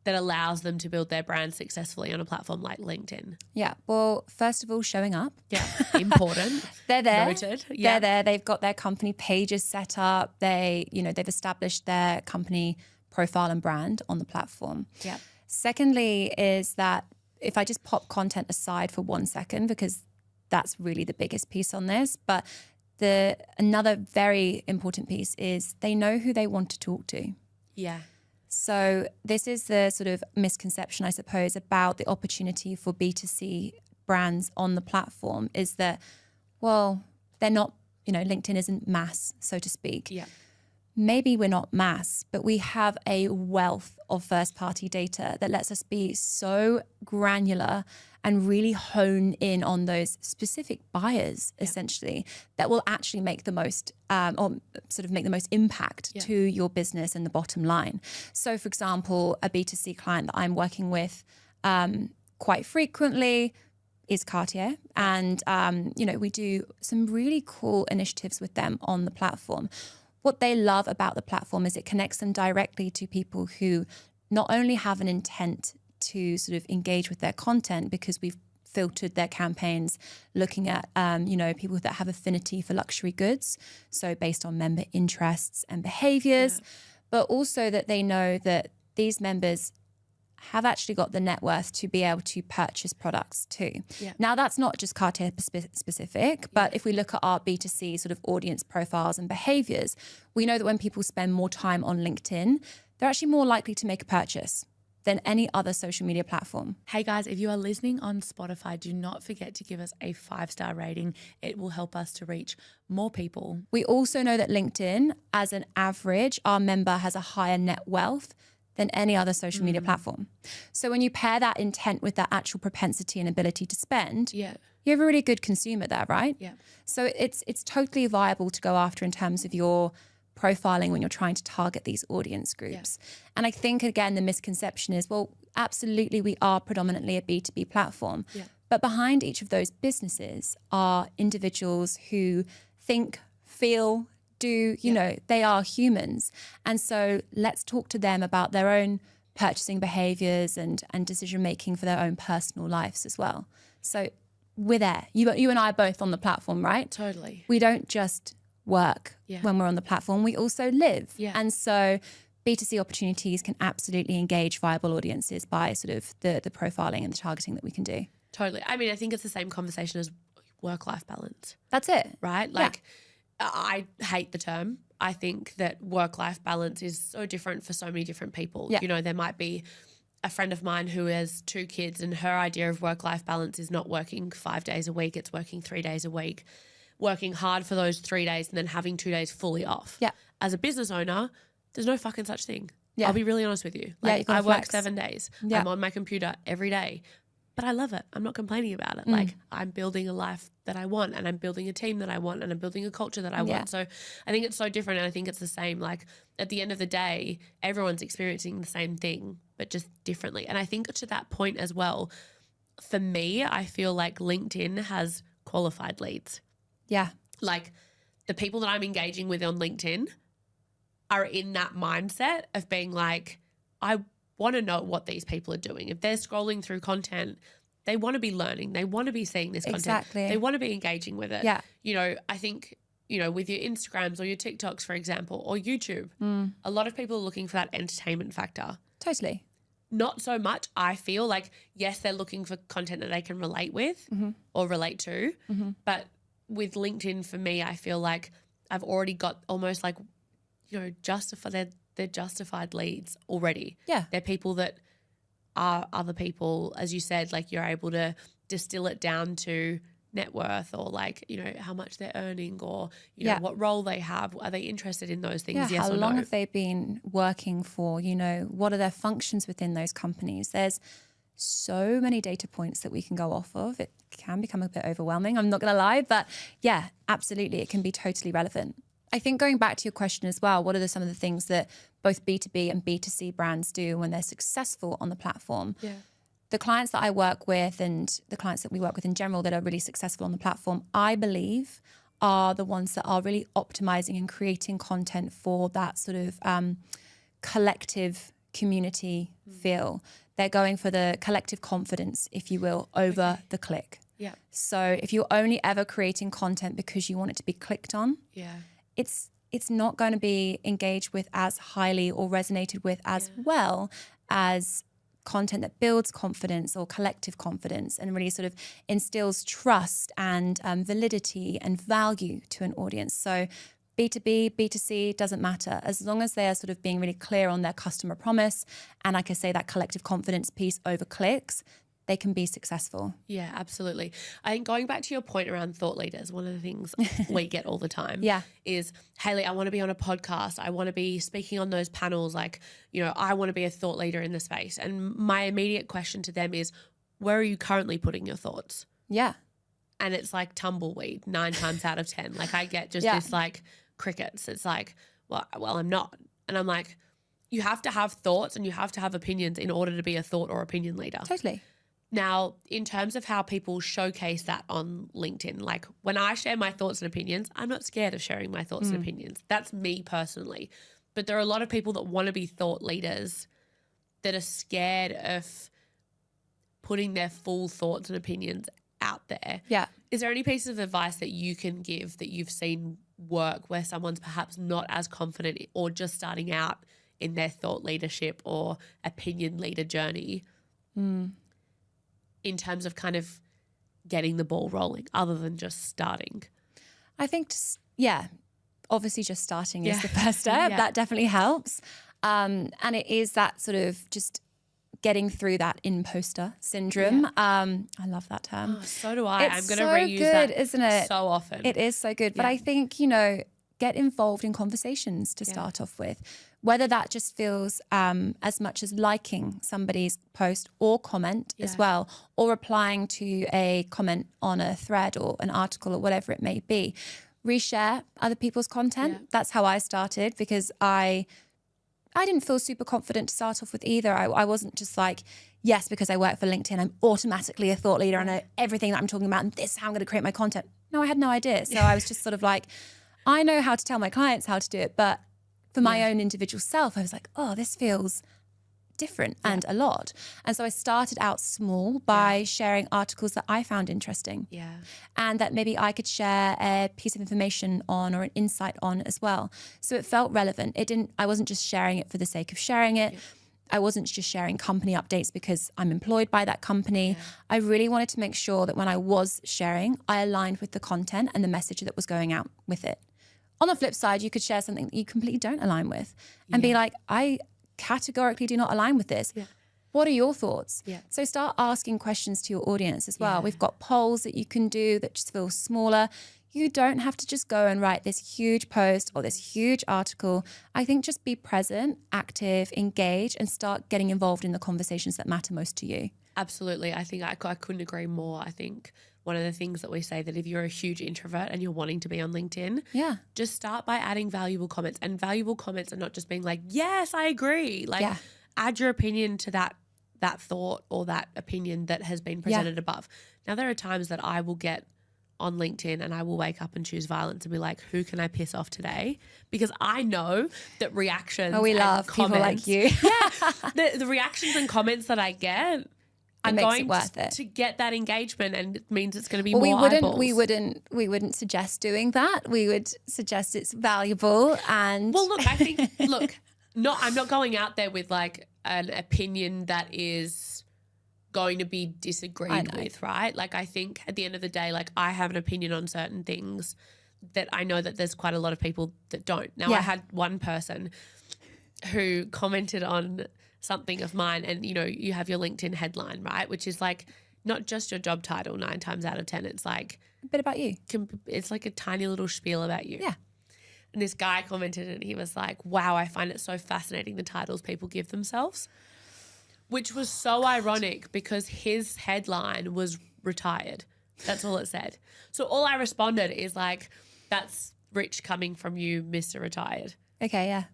S2: that allows them to build their brand successfully on a platform like LinkedIn?
S1: Yeah. Well, first of all, showing up.
S2: Yeah. Important.
S1: They're there.
S2: Noted. Yeah.
S1: They're there. They've got their company pages set up. They've established their company profile and brand on the platform.
S2: Yeah.
S1: Secondly is that if I just pop content aside for 1 second, because that's really the biggest piece on this, but another very important piece is they know who they want to talk to.
S2: Yeah.
S1: So this is the sort of misconception, I suppose, about the opportunity for B2C brands on the platform is that, well, they're not, LinkedIn isn't mass, so to speak.
S2: Yeah.
S1: Maybe we're not mass, but we have a wealth of first-party data that lets us be so granular and really hone in on those specific buyers, essentially, that will actually make the most make the most impact to your business and the bottom line. So, for example, a B2C client that I'm working with quite frequently is Cartier. And, we do some really cool initiatives with them on the platform. What they love about the platform is it connects them directly to people who not only have an intent to sort of engage with their content because we've filtered their campaigns, looking at, people that have affinity for luxury goods. So based on member interests and behaviors, but also that they know that these members have actually got the net worth to be able to purchase products too.
S2: Yeah.
S1: Now, that's not just Cartier specific, but if we look at our B2C sort of audience profiles and behaviors, we know that when people spend more time on LinkedIn, they're actually more likely to make a purchase than any other social media platform.
S3: Hey guys, if you are listening on Spotify, do not forget to give us a 5-star rating. It will help us to reach more people.
S1: We also know that LinkedIn, as an average, our member has a higher net wealth than any other social media platform. So when you pair that intent with that actual propensity and ability to spend, you have a really good consumer there, right?
S3: Yeah.
S1: So it's totally viable to go after in terms of your profiling when you're trying to target these audience groups. And I think, again, the misconception is, well, absolutely, we are predominantly a B2B platform. But behind each of those businesses are individuals who think, feel, do, they are humans. And so let's talk to them about their own purchasing behaviors and decision-making for their own personal lives as well. So we're there. You and I are both on the platform, right?
S3: Totally.
S1: We don't just work when we're on the platform. We also live. And so B2C opportunities can absolutely engage viable audiences by sort of the profiling and the targeting that we can do.
S2: Totally. I mean, I think it's the same conversation as work-life balance.
S1: That's it.
S2: Right? Like, I hate the term. I think that work-life balance is so different for so many different people. There might be a friend of mine who has 2 kids and her idea of work-life balance is not working 5 days a week. It's working 3 days a week, working hard for those 3 days and then having 2 days fully off. As a business owner, there's no fucking such thing. I'll be really honest with you. Like, I work 7 days. I'm on my computer every day. But I love it. I'm not complaining about it. Like, I'm building a life that I want and I'm building a team that I want and I'm building a culture that I want. So I think it's so different and I think it's the same. Like, at the end of the day, everyone's experiencing the same thing but just differently. And I think to that point as well, for me, I feel like LinkedIn has qualified leads. Like, the people that I'm engaging with on LinkedIn are in that mindset of being like, I want to know what these people are doing. If they're scrolling through content, they want to be learning. They want to be seeing this content. They want to be engaging with it. I think, with your Instagrams or your TikToks, for example, or YouTube, a lot of people are looking for that entertainment factor.
S1: Totally.
S2: Not so much, I feel like, yes, they're looking for content that they can relate with or relate to. But with LinkedIn, for me, I feel like I've already got almost like, they're justified leads already. They're people that are other people, as you said, like, you're able to distill it down to net worth or like, how much they're earning or, what role they have. Are they interested in those things? Yes
S1: how
S2: or
S1: long
S2: no?
S1: have they been working for? What are their functions within those companies? There's so many data points that we can go off of. It can become a bit overwhelming, I'm not going to lie, but yeah, absolutely, it can be totally relevant. I think going back to your question as well, what are some of the things that both B2B and B2C brands do when they're successful on the platform? The clients that I work with and the clients that we work with in general that are really successful on the platform, I believe are the ones that are really optimizing and creating content for that sort of collective community feel. They're going for the collective confidence, if you will, over the click. So if you're only ever creating content because you want it to be clicked on, it's not going to be engaged with as highly or resonated with as well as content that builds confidence or collective confidence and really sort of instills trust and validity and value to an audience. So B2B, B2C, doesn't matter. As long as they are sort of being really clear on their customer promise and, like I say, that collective confidence piece over clicks, they can be successful.
S2: Yeah, absolutely. I think going back to your point around thought leaders, one of the things we get all the time is, Hayley, I want to be on a podcast. I want to be speaking on those panels. Like, I want to be a thought leader in the space. And my immediate question to them is, where are you currently putting your thoughts? And it's like tumbleweed 9 times out of 10. Like, I get just this like crickets. It's like, well, I'm not. And I'm like, you have to have thoughts and you have to have opinions in order to be a thought or opinion leader.
S1: Totally.
S2: Now, in terms of how people showcase that on LinkedIn, like when I share my thoughts and opinions, I'm not scared of sharing my thoughts and opinions. That's me personally. But there are a lot of people that want to be thought leaders that are scared of putting their full thoughts and opinions out there.
S1: Yeah.
S2: Is there any pieces of advice that you can give that you've seen work where someone's perhaps not as confident or just starting out in their thought leadership or opinion leader journey in terms of kind of getting the ball rolling other than just starting?
S1: I think, obviously just starting is the first step. That definitely helps. And it is that sort of just getting through that imposter syndrome. I love that term.
S2: Oh, so do I.
S1: It's
S2: I'm going to
S1: so
S2: reuse
S1: good,
S2: that
S1: isn't it?
S2: so often.
S1: It is so good. But I think, get involved in conversations to start off with, whether that just feels as much as liking somebody's post or comment as well, or replying to a comment on a thread or an article or whatever it may be. Reshare other people's content.
S2: Yeah.
S1: That's how I started, because I didn't feel super confident to start off with either. I wasn't just like, yes, because I work for LinkedIn, I'm automatically a thought leader. I know everything that I'm talking about and this is how I'm going to create my content. No, I had no idea. So I was just sort of like, I know how to tell my clients how to do it, but for my own individual self, I was like, oh, this feels different and a lot. And so I started out small by sharing articles that I found interesting. Yeah. And that maybe I could share a piece of information on or an insight on as well. So it felt relevant. I wasn't just sharing it for the sake of sharing it. Yeah. I wasn't just sharing company updates because I'm employed by that company. Yeah. I really wanted to make sure that when I was sharing, I aligned with the content and the message that was going out with it. On the flip side, you could share something that you completely don't align with and be like, I categorically do not align with this. Yeah. What are your thoughts? Yeah. So start asking questions to your audience as well. Yeah. We've got polls that you can do that just feel smaller. You don't have to just go and write this huge post or this huge article. I think just be present, active, engage, and start getting involved in the conversations that matter most to you.
S2: Absolutely. I think I couldn't agree more. I think one of the things that we say that if you're a huge introvert and you're wanting to be on LinkedIn, just start by adding valuable comments. And valuable comments are not just being like, yes, I agree. Like add your opinion to that thought or that opinion that has been presented above. Now, there are times that I will get on LinkedIn and I will wake up and choose violence and be like, who can I piss off today? Because I know that reactions
S1: we love
S2: comments,
S1: people like you.
S2: the reactions and comments that I get are going to get that engagement, and it means it's going to be more eyeballs.
S1: We wouldn't suggest doing that. We would suggest it's valuable. And
S2: well, look, I think I'm not going out there with like an opinion that is going to be disagreed with, right? Like I think at the end of the day, like I have an opinion on certain things that I know that there's quite a lot of people that don't. Now I had one person who commented on something of mine, and you have your LinkedIn headline, right? Which is like not just your job title 9 times out of 10. It's like
S1: a bit about you.
S2: It's like a tiny little spiel about you.
S1: Yeah.
S2: And this guy commented and he was like, wow, I find it so fascinating the titles people give themselves, which was so ironic because his headline was retired. That's all it said. So all I responded is like, that's rich coming from you, Mr. Retired.
S1: Okay, yeah.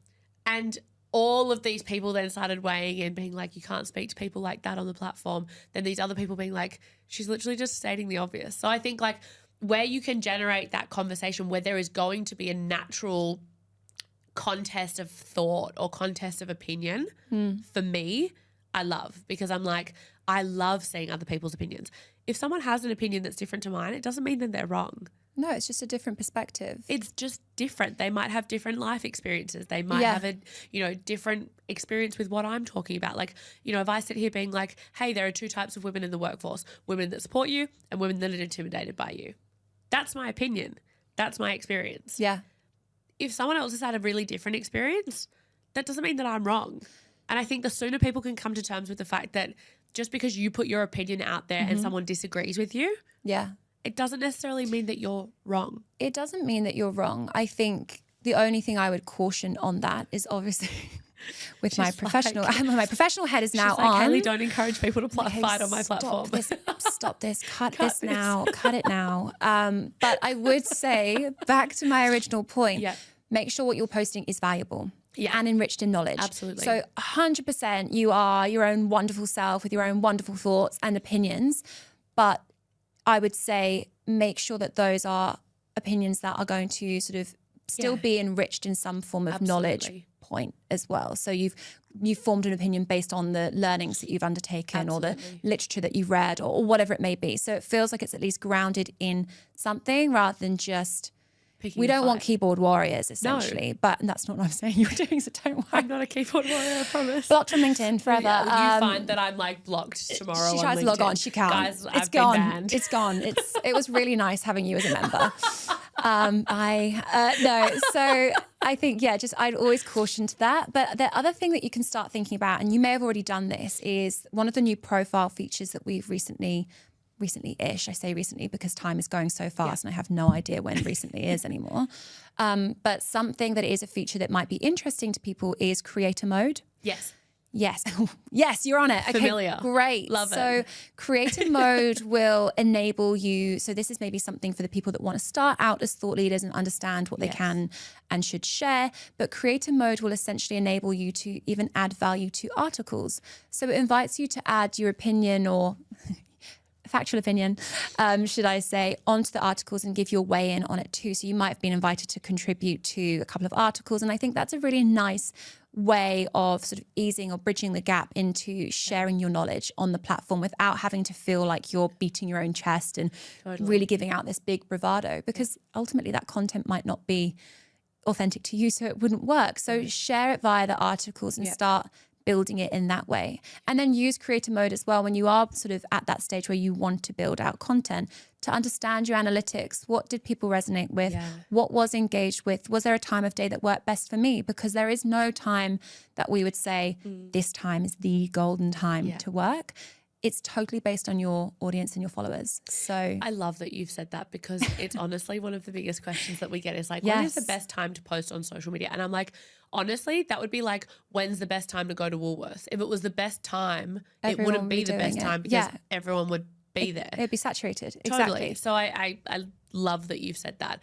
S2: And all of these people then started weighing in, being like, you can't speak to people like that on the platform. Then these other people being like, she's literally just stating the obvious. So I think like where you can generate that conversation where there is going to be a natural contest of thought or contest of opinion, for me, I love, because I'm like, I love seeing other people's opinions. If someone has an opinion that's different to mine, it doesn't mean that they're wrong.
S1: No, it's just a different perspective.
S2: It's just different. They might have different life experiences. They might have a, different experience with what I'm talking about. Like, if I sit here being like, hey, there are 2 types of women in the workforce, women that support you and women that are intimidated by you. That's my opinion. That's my experience.
S1: Yeah.
S2: If someone else has had a really different experience, that doesn't mean that I'm wrong. And I think the sooner people can come to terms with the fact that just because you put your opinion out there and someone disagrees with you, it doesn't necessarily mean that you're wrong.
S1: It doesn't mean that you're wrong. I think the only thing I would caution on that is obviously with my professional head is now
S2: like,
S1: on.
S2: Hayley, don't encourage people to fight on my platform.
S1: Stop this, cut this now, cut it now. But I would say, back to my original point, make sure what you're posting is valuable. And enriched in knowledge.
S2: Absolutely.
S1: So 100% you are your own wonderful self with your own wonderful thoughts and opinions. But I would say make sure that those are opinions that are going to sort of still be enriched in some form of knowledge point as well. So you've formed an opinion based on the learnings that you've undertaken or the literature that you've read or whatever it may be. So it feels like it's at least grounded in something rather than just we don't want keyboard warriors, essentially. No. But that's not what I'm saying you're doing, so don't worry.
S2: I'm not a keyboard warrior, I promise.
S1: Blocked on LinkedIn forever.
S2: Yeah, you find that I'm like blocked tomorrow.
S1: She tries to log on. She can't.
S2: Guys,
S1: it's
S2: I've
S1: gone.
S2: been banned.
S1: It's gone. It was really nice having you as a member. So I think, I'd always caution to that. But the other thing that you can start thinking about, and you may have already done this, is one of the new profile features that we've recently-ish. I say recently because time is going so fast and I have no idea when recently is anymore. But something that is a feature that might be interesting to people is creator mode.
S2: Yes.
S1: Yes, you're on it. Okay,
S2: familiar.
S1: Great.
S2: Love it.
S1: So creator mode will enable you. So this is maybe something for the people that want to start out as thought leaders and understand what they can and should share. But creator mode will essentially enable you to even add value to articles. So it invites you to add your opinion or factual opinion, should I say, onto the articles and give your weigh in on it too. So you might have been invited to contribute to a couple of articles. And I think that's a really nice way of sort of easing or bridging the gap into sharing your knowledge on the platform without having to feel like you're beating your own chest and really giving out this big bravado, because ultimately that content might not be authentic to you, so it wouldn't work. So share it via the articles and start building it in that way. And then use creator mode as well when you are sort of at that stage where you want to build out content, to understand your analytics. What did people resonate with? What was engaged with? Was there a time of day that worked best for me? Because there is no time that we would say this time is the golden time to work. It's totally based on your audience and your followers. So
S2: I love that you've said that, because it's honestly one of the biggest questions that we get is like, when is the best time to post on social media? And I'm like, honestly, that would be like, when's the best time to go to Woolworths? If it was the best time, it wouldn't be the best time, because everyone would be there.
S1: It'd be saturated.
S2: Totally.
S1: Exactly.
S2: So I love that you've said that.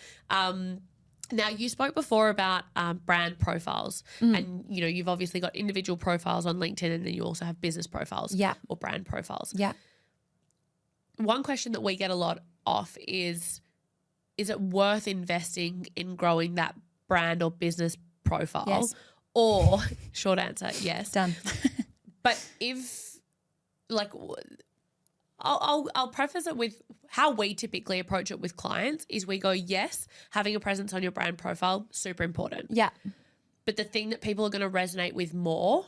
S2: Now, you spoke before about brand profiles, and you've obviously got individual profiles on LinkedIn, and then you also have business profiles or brand profiles. Yeah. One question that we get a lot off is it worth investing in growing that brand or business profile?
S1: Yes.
S2: Or, short answer, yes.
S1: Done.
S2: But if, like, I'll preface it with how we typically approach it with clients is we go, yes, having a presence on your brand profile, super important.
S1: Yeah.
S2: But the thing that people are going to resonate with more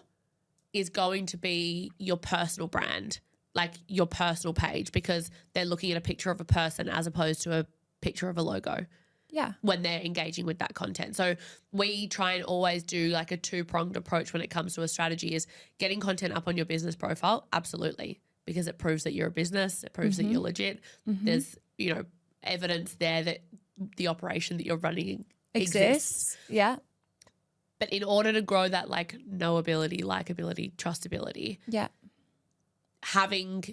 S2: is going to be your personal brand, like your personal page, because they're looking at a picture of a person as opposed to a picture of a logo.
S1: Yeah.
S2: When they're engaging with that content. So we try and always do like a two-pronged approach when it comes to a strategy is getting content up on your business profile. Absolutely. Because it proves that you're a business. It proves that you're legit. There's, evidence there that the operation that you're running exists.
S1: Yeah.
S2: But in order to grow that like knowability, likability, trustability, having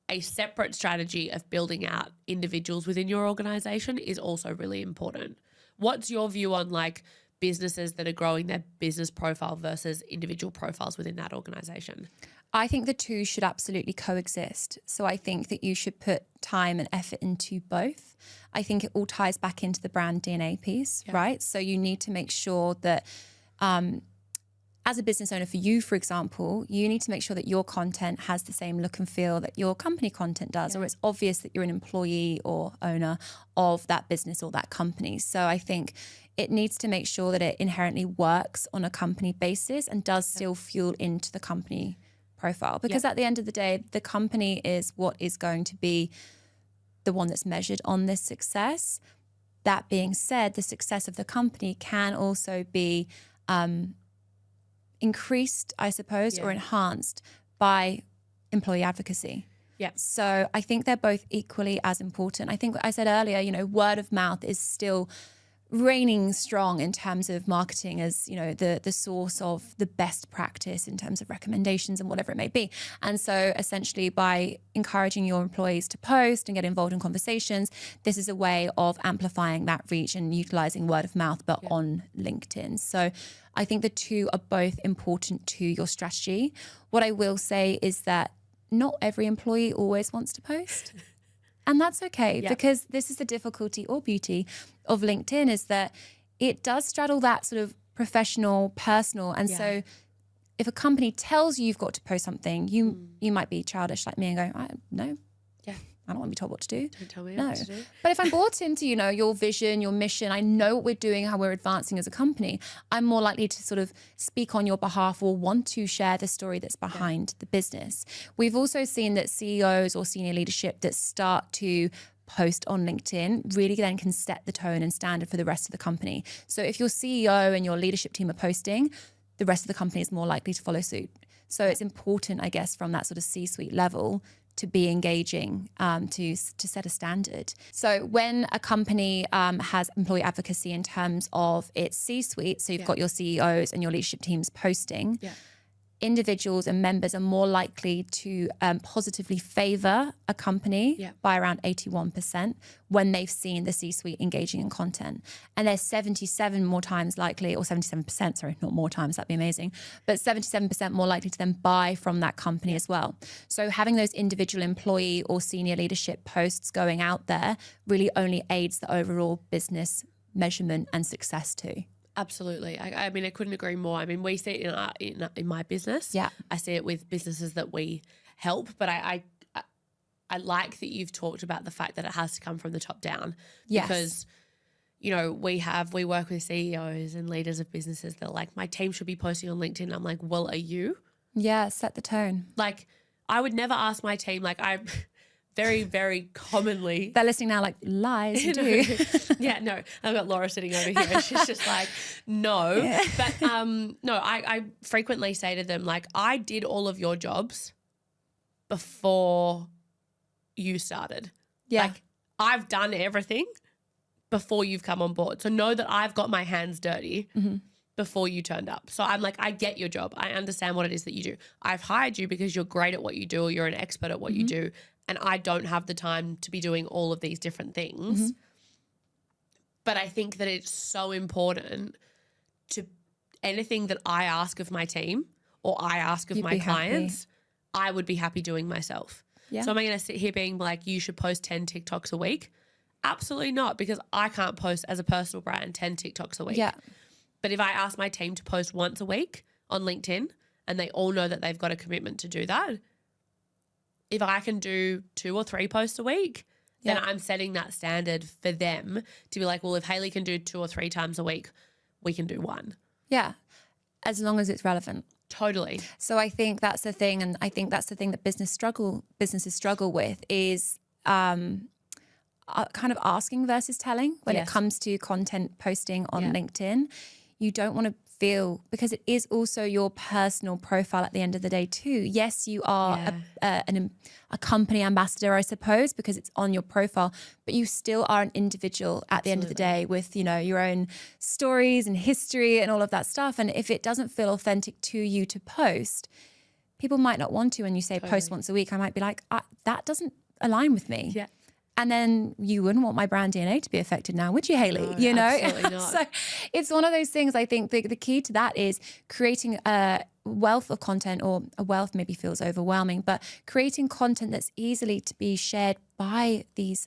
S2: a separate strategy of building out individuals within your organization is also really important. What's your view on like businesses that are growing their business profile versus individual profiles within that organization?
S1: I think the two should absolutely coexist. So I think that you should put time and effort into both. I think it all ties back into the brand DNA piece, right? So you need to make sure that as a business owner for you, for example, you need to make sure that your content has the same look and feel that your company content does, or it's obvious that you're an employee or owner of that business or that company. So I think it needs to make sure that it inherently works on a company basis and does still fuel into the company profile, because at the end of the day, the company is what is going to be the one that's measured on this success. That being said, the success of the company can also be increased, I suppose, or enhanced by employee advocacy. Yeah. So I think they're both equally as important. I think I said earlier, word of mouth is still reigning strong in terms of marketing as, the source of the best practice in terms of recommendations and whatever it may be. And so essentially by encouraging your employees to post and get involved in conversations, this is a way of amplifying that reach and utilizing word of mouth, but on LinkedIn. So I think the two are both important to your strategy. What I will say is that not every employee always wants to post. And that's okay, because this is the difficulty or beauty of LinkedIn, is that it does straddle that sort of professional, personal. And so if a company tells you you've got to post something, you might be childish like me and go, no. I don't want to be told what to do.
S2: Don't tell me what to do.
S1: But if I'm bought into, your vision, your mission, I know what we're doing, how we're advancing as a company, I'm more likely to sort of speak on your behalf or want to share the story that's behind the business. We've also seen that CEOs or senior leadership that start to post on LinkedIn really then can set the tone and standard for the rest of the company. So if your CEO and your leadership team are posting, the rest of the company is more likely to follow suit. So it's important, I guess, from that sort of C-suite level to be engaging, to set a standard. So when a company has employee advocacy in terms of its C-suite, so you've got your CEOs and your leadership teams posting, individuals and members are more likely to positively favor a company by around 81% when they've seen the C-suite engaging in content. And they're 77 more times likely, or 77%, sorry, not more times, that'd be amazing, but 77% more likely to then buy from that company as well. So having those individual employee or senior leadership posts going out there really only aids the overall business measurement and success too.
S2: Absolutely. I mean, I couldn't agree more. I mean, we see it in my business.
S1: Yeah.
S2: I see it with businesses that we help, but I like that you've talked about the fact that it has to come from the top down.
S1: Yes.
S2: Because, we work with CEOs and leaders of businesses that are like, my team should be posting on LinkedIn. I'm like, well, are you?
S1: Yeah, set the tone.
S2: Like, I would never ask my team, like I very, very commonly.
S1: They're listening now like, lies, you do.
S2: Yeah, no. I've got Laura sitting over here and she's just like, no. Yeah. But no, I frequently say to them, like, I did all of your jobs before you started.
S1: Yeah.
S2: Like, I've done everything before you've come on board. So know that I've got my hands dirty before you turned up. So I'm like, I get your job. I understand what it is that you do. I've hired you because you're great at what you do or you're an expert at what you do. And I don't have the time to be doing all of these different things. But I think that it's so important to anything that I ask of my team or I ask of my clients, I would be happy doing myself. Yeah. So am I going to sit here being like, you should post 10 TikToks a week? Absolutely not, because I can't post as a personal brand 10 TikToks a week. Yeah. But if I ask my team to post once a week on LinkedIn and they all know that they've got a commitment to do that, if I can do 2 or 3 posts a week, then I'm setting that standard for them to be like, well, if Hayley can do 2 or 3 times a week, we can do 1.
S1: Yeah, as long as it's relevant.
S2: Totally.
S1: So I think that's the thing, and I think that's the thing that businesses struggle with is kind of asking versus telling when it comes to content posting on LinkedIn. You don't want to feel, because it is also your personal profile at the end of the day too. Yes, you are a company ambassador, I suppose, because it's on your profile, but you still are an individual at the end of the day with, your own stories and history and all of that stuff. And if it doesn't feel authentic to you to post, people might not want to. When you say post once a week, I might be like, that doesn't align with me. Yeah. And then you wouldn't want my brand DNA to be affected now, would you, Hayley?
S2: No, absolutely not.
S1: So it's one of those things. I think the key to that is creating a wealth of content, or a wealth maybe feels overwhelming, but creating content that's easily to be shared by these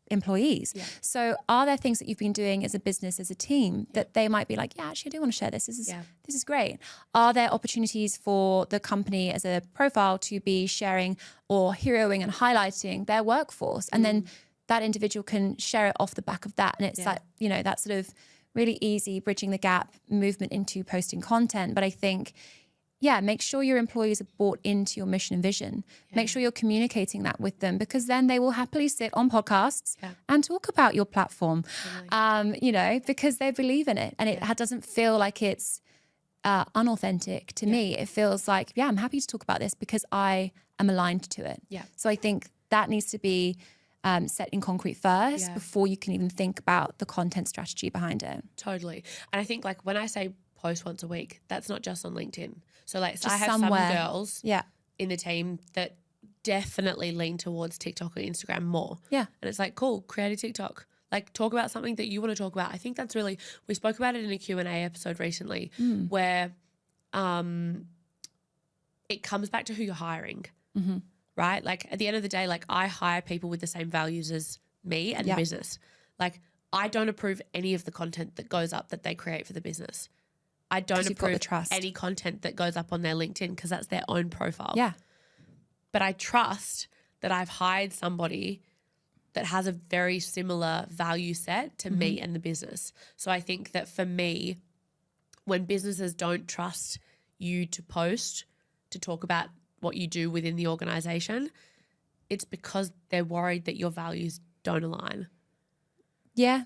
S1: employees. Yeah. So are there things that you've been doing as a business, as a team, that they might be like, yeah, actually I do want to share this. This is great. Are there opportunities for the company as a profile to be sharing or heroing and highlighting their workforce? And then that individual can share it off the back of that. And it's like, that sort of really easy bridging the gap movement into posting content. But I think, make sure your employees are bought into your mission and vision. Yeah. Make sure you're communicating that with them, because then they will happily sit on podcasts and talk about your platform, because they believe in it. And it doesn't feel like it's unauthentic to me. It feels like, I'm happy to talk about this because I am aligned to it. Yeah. So I think that needs to be set in concrete first before you can even think about the content strategy behind it.
S2: Totally. And I think like when I say post once a week, that's not just on LinkedIn. So like I have
S1: somewhere.
S2: some girls in the team that definitely lean towards TikTok or Instagram more. Yeah. And it's like, cool, create a TikTok. Like talk about something that you want to talk about. I think that's really, we spoke about it in a Q&A episode recently where it comes back to who you're hiring, right? Like at the end of the day, like I hire people with the same values as me and the business. Like I don't approve any of the content that goes up that they create for the business. I don't
S1: 'Cause you've got the
S2: approve
S1: trust.
S2: any content that goes up on their LinkedIn because that's their own profile.
S1: Yeah.
S2: But I trust that I've hired somebody that has a very similar value set to me and the business. So I think that for me, when businesses don't trust you to post, to talk about what you do within the organization, it's because they're worried that your values don't align.
S1: Yeah.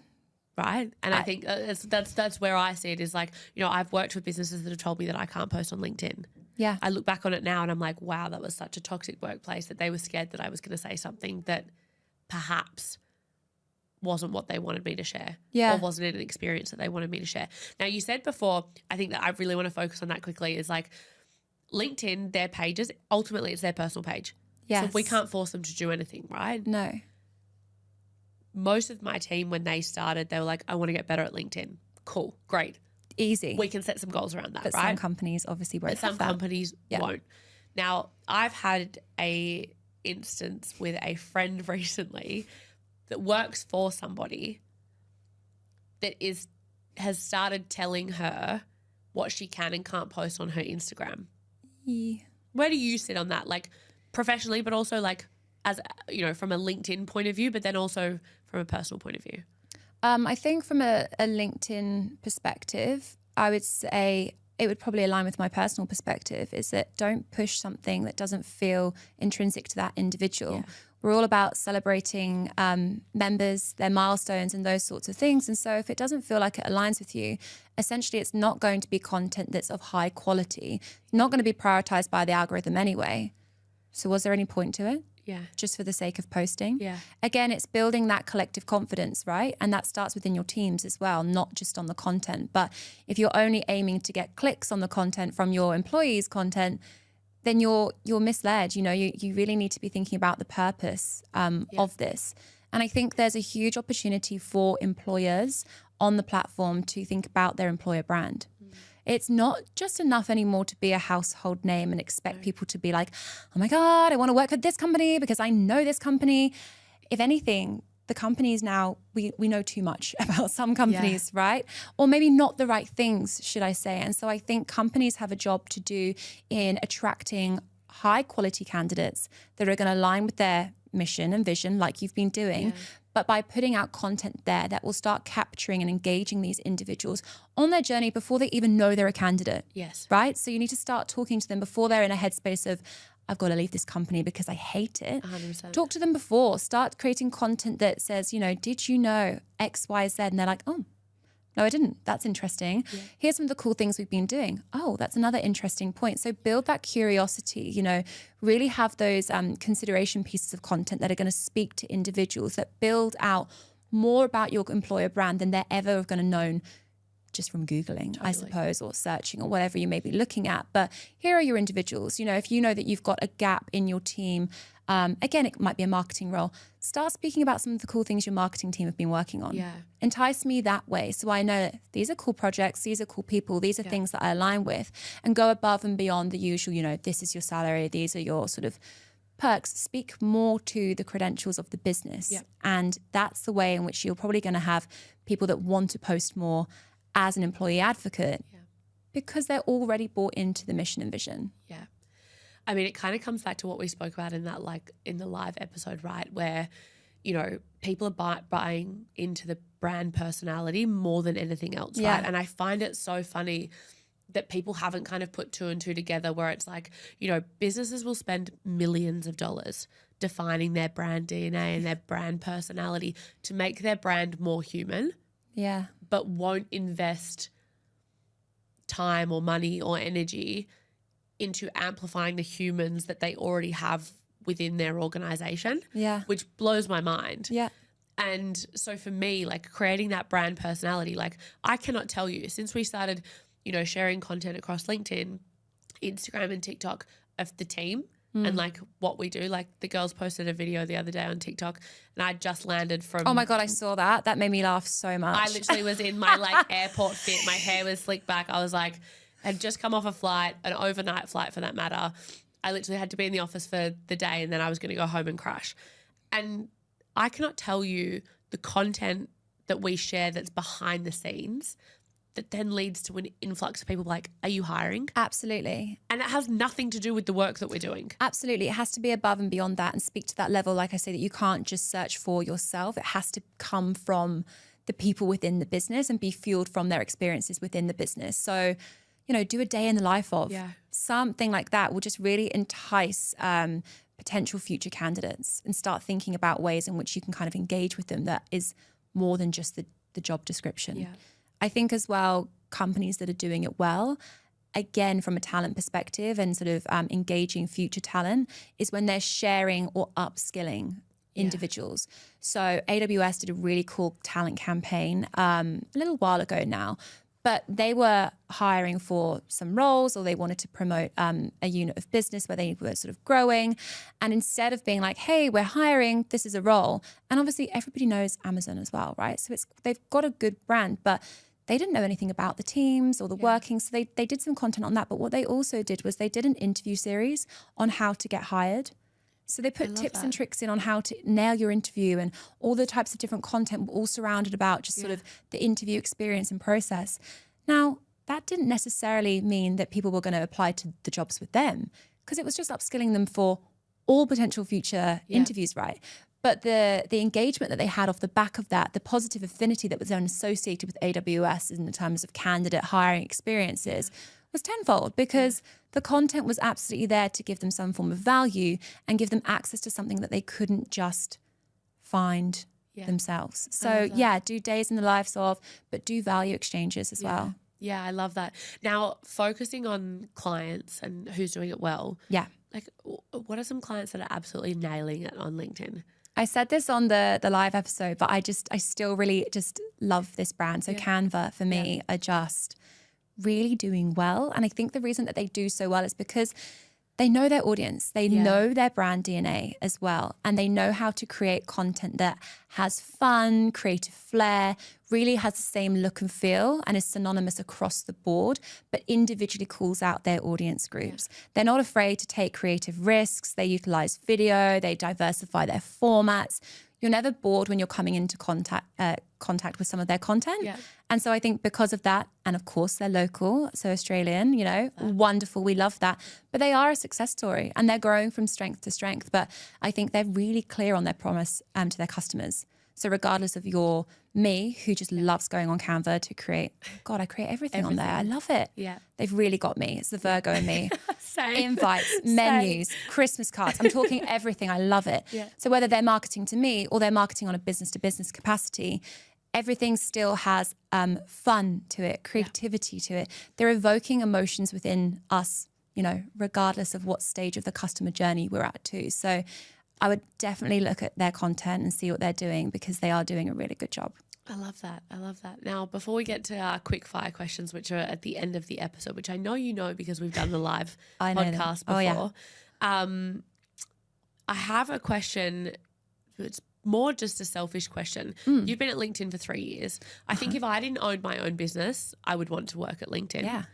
S2: Right. And I think that's where I see it is like, you know, I've worked with businesses that have told me that I can't post on LinkedIn.
S1: Yeah.
S2: I look back on it now and I'm like, wow, that was such a toxic workplace that they were scared that I was going to say something that perhaps wasn't what they wanted me to share.
S1: Yeah.
S2: Or wasn't an experience that they wanted me to share. Now, you said before, I think that I really want to focus on that quickly, is like LinkedIn, their pages, ultimately it's their personal page.
S1: Yes.
S2: So we can't force them to do anything, right?
S1: No.
S2: Most of my team, when they started, they were like, I want to get better at LinkedIn. Cool. Great.
S1: Easy.
S2: We can set some goals around that,
S1: But
S2: right?
S1: some companies obviously won't
S2: But some
S1: have that.
S2: companies won't. Now, I've had a instance with a friend recently that works for somebody that has started telling her what she can and can't post on her Instagram.
S1: Yeah.
S2: Where do you sit on that? Like professionally, but also like as, you know, from a LinkedIn point of view, but then also from a personal point of view?
S1: I think from a LinkedIn perspective, I would say it would probably align with my personal perspective, is that don't push something that doesn't feel intrinsic to that individual.
S2: Yeah.
S1: We're all about celebrating members, their milestones and those sorts of things. And so if it doesn't feel like it aligns with you, essentially it's not going to be content that's of high quality, not going to be prioritized by the algorithm anyway. So was there any point to it?
S2: Yeah.
S1: Just for the sake of posting?
S2: Yeah.
S1: Again, it's building that collective confidence, right? And that starts within your teams as well, not just on the content. But if you're only aiming to get clicks on the content from your employees' content, then you're misled. You know, you really need to be thinking about the purpose of this. And I think there's a huge opportunity for employers on the platform to think about their employer brand. It's not just enough anymore to be a household name and expect people to be like, oh my God, I want to work for this company because I know this company. If anything, the companies now, we know too much about some companies, right? Or maybe not the right things, should I say. And so I think companies have a job to do in attracting high quality candidates that are going to align with their mission and vision like you've been doing. But by putting out content there that will start capturing and engaging these individuals on their journey before they even know they're a candidate.
S2: Yes.
S1: Right? So you need to start talking to them before they're in a headspace of, I've got to leave this company because I hate it.
S2: 100%.
S1: Talk to them before. Start creating content that says, you know, did you know X, Y, Z? And they're like, oh, no, I didn't. That's interesting. Yeah. Here's some of the cool things we've been doing. Oh, that's another interesting point. So build that curiosity, you know, really have those consideration pieces of content that are going to speak to individuals, that build out more about your employer brand than they're ever going to know just from Googling, I suppose, or searching or whatever you may be looking at. But here are your individuals. You know, if you know that you've got a gap in your team, again, it might be a marketing role. Start speaking about some of the cool things your marketing team have been working on.
S2: Yeah.
S1: Entice me that way. So I know that these are cool projects, these are cool people, these are things that I align with, and go above and beyond the usual, you know, this is your salary, these are your sort of perks. Speak more to the credentials of the business.
S2: Yep.
S1: And that's the way in which you're probably going to have people that want to post more as an employee advocate because they're already bought into the mission and vision.
S2: Yeah. I mean, it kind of comes back to what we spoke about in that, like in the live episode, right? Where, you know, people are buying into the brand personality more than anything else, right? And I find it so funny that people haven't kind of put two and two together, where it's like, you know, businesses will spend millions of dollars defining their brand DNA and their brand personality to make their brand more human.
S1: Yeah.
S2: But won't invest time or money or energy into amplifying the humans that they already have within their organization.
S1: Yeah.
S2: Which blows my mind.
S1: Yeah.
S2: And so for me, like creating that brand personality, like I cannot tell you, since we started, you know, sharing content across LinkedIn, Instagram and TikTok of the team and like what we do, like the girls posted a video the other day on TikTok and I just landed from...
S1: Oh my God, I saw that. That made me laugh so much.
S2: I literally was in my like airport fit. My hair was slicked back. I was like, had just come off a flight, an overnight flight for that matter. I literally had to be in the office for the day and then I was going to go home and crash. And I cannot tell you the content that we share that's behind the scenes that then leads to an influx of people like, are you hiring?
S1: Absolutely.
S2: And it has nothing to do with the work that we're doing.
S1: Absolutely. It has to be above and beyond that and speak to that level, like I say, that you can't just search for yourself. It has to come from the people within the business and be fueled from their experiences within the business. So, you know, do a day in the life of something like that will just really entice potential future candidates and start thinking about ways in which you can kind of engage with them that is more than just the job description.
S2: Yeah.
S1: I think as well, companies that are doing it well, again, from a talent perspective and sort of engaging future talent, is when they're sharing or upskilling individuals. So AWS did a really cool talent campaign a little while ago now, but they were hiring for some roles or they wanted to promote a unit of business where they were sort of growing. And instead of being like, hey, we're hiring, this is a role. And obviously everybody knows Amazon as well, right? So they've got a good brand, but they didn't know anything about the teams or the workings. So they did some content on that. But what they also did was they did an interview series on how to get hired. So they put tips and tricks in on how to nail your interview, and all the types of different content were all surrounded about just sort of the interview experience and process. Now, that didn't necessarily mean that people were going to apply to the jobs with them, because it was just upskilling them for all potential future interviews, right? But the engagement that they had off the back of that, the positive affinity that was then associated with AWS in terms of candidate hiring experiences was tenfold, because the content was absolutely there to give them some form of value and give them access to something that they couldn't just find themselves. So do days in the lives of, but do value exchanges as well.
S2: Yeah, I love that. Now, focusing on clients and who's doing it well.
S1: Yeah.
S2: Like, what are some clients that are absolutely nailing it on LinkedIn?
S1: I said this on the live episode, but I still really just love this brand. So Canva for me are just really doing well. And I think the reason that they do so well is because they know their audience. They know their brand DNA as well. And they know how to create content that has fun, creative flair, really has the same look and feel and is synonymous across the board, but individually calls out their audience groups. They're not afraid to take creative risks. They utilize video. They diversify their formats. You're never bored when you're coming into contact with some of their content. Yeah. And so I think because of that, and of course they're local, so Australian, you know, wonderful, we love that. But they are a success story and they're growing from strength to strength. But I think they're really clear on their promise to their customers. So regardless of me, who just loves going on Canva to create, God, I create everything on there. I love it. Yeah. They've really got me. It's the Virgo in me. Invites, menus, Christmas cards. I'm talking everything. I love it. Yeah. So whether they're marketing to me or they're marketing on a business to business capacity, everything still has fun to it, creativity to it. They're evoking emotions within us, you know, regardless of what stage of the customer journey we're at too. So I would definitely look at their content and see what they're doing, because they are doing a really good job.
S2: I love that. I love that. Now, before we get to our quick fire questions, which are at the end of the episode, which I know you know because we've done the live podcast before, I have a question. It's more just a selfish question. You've been at LinkedIn for 3 years. I think if I didn't own my own business, I would want to work at LinkedIn. Yeah.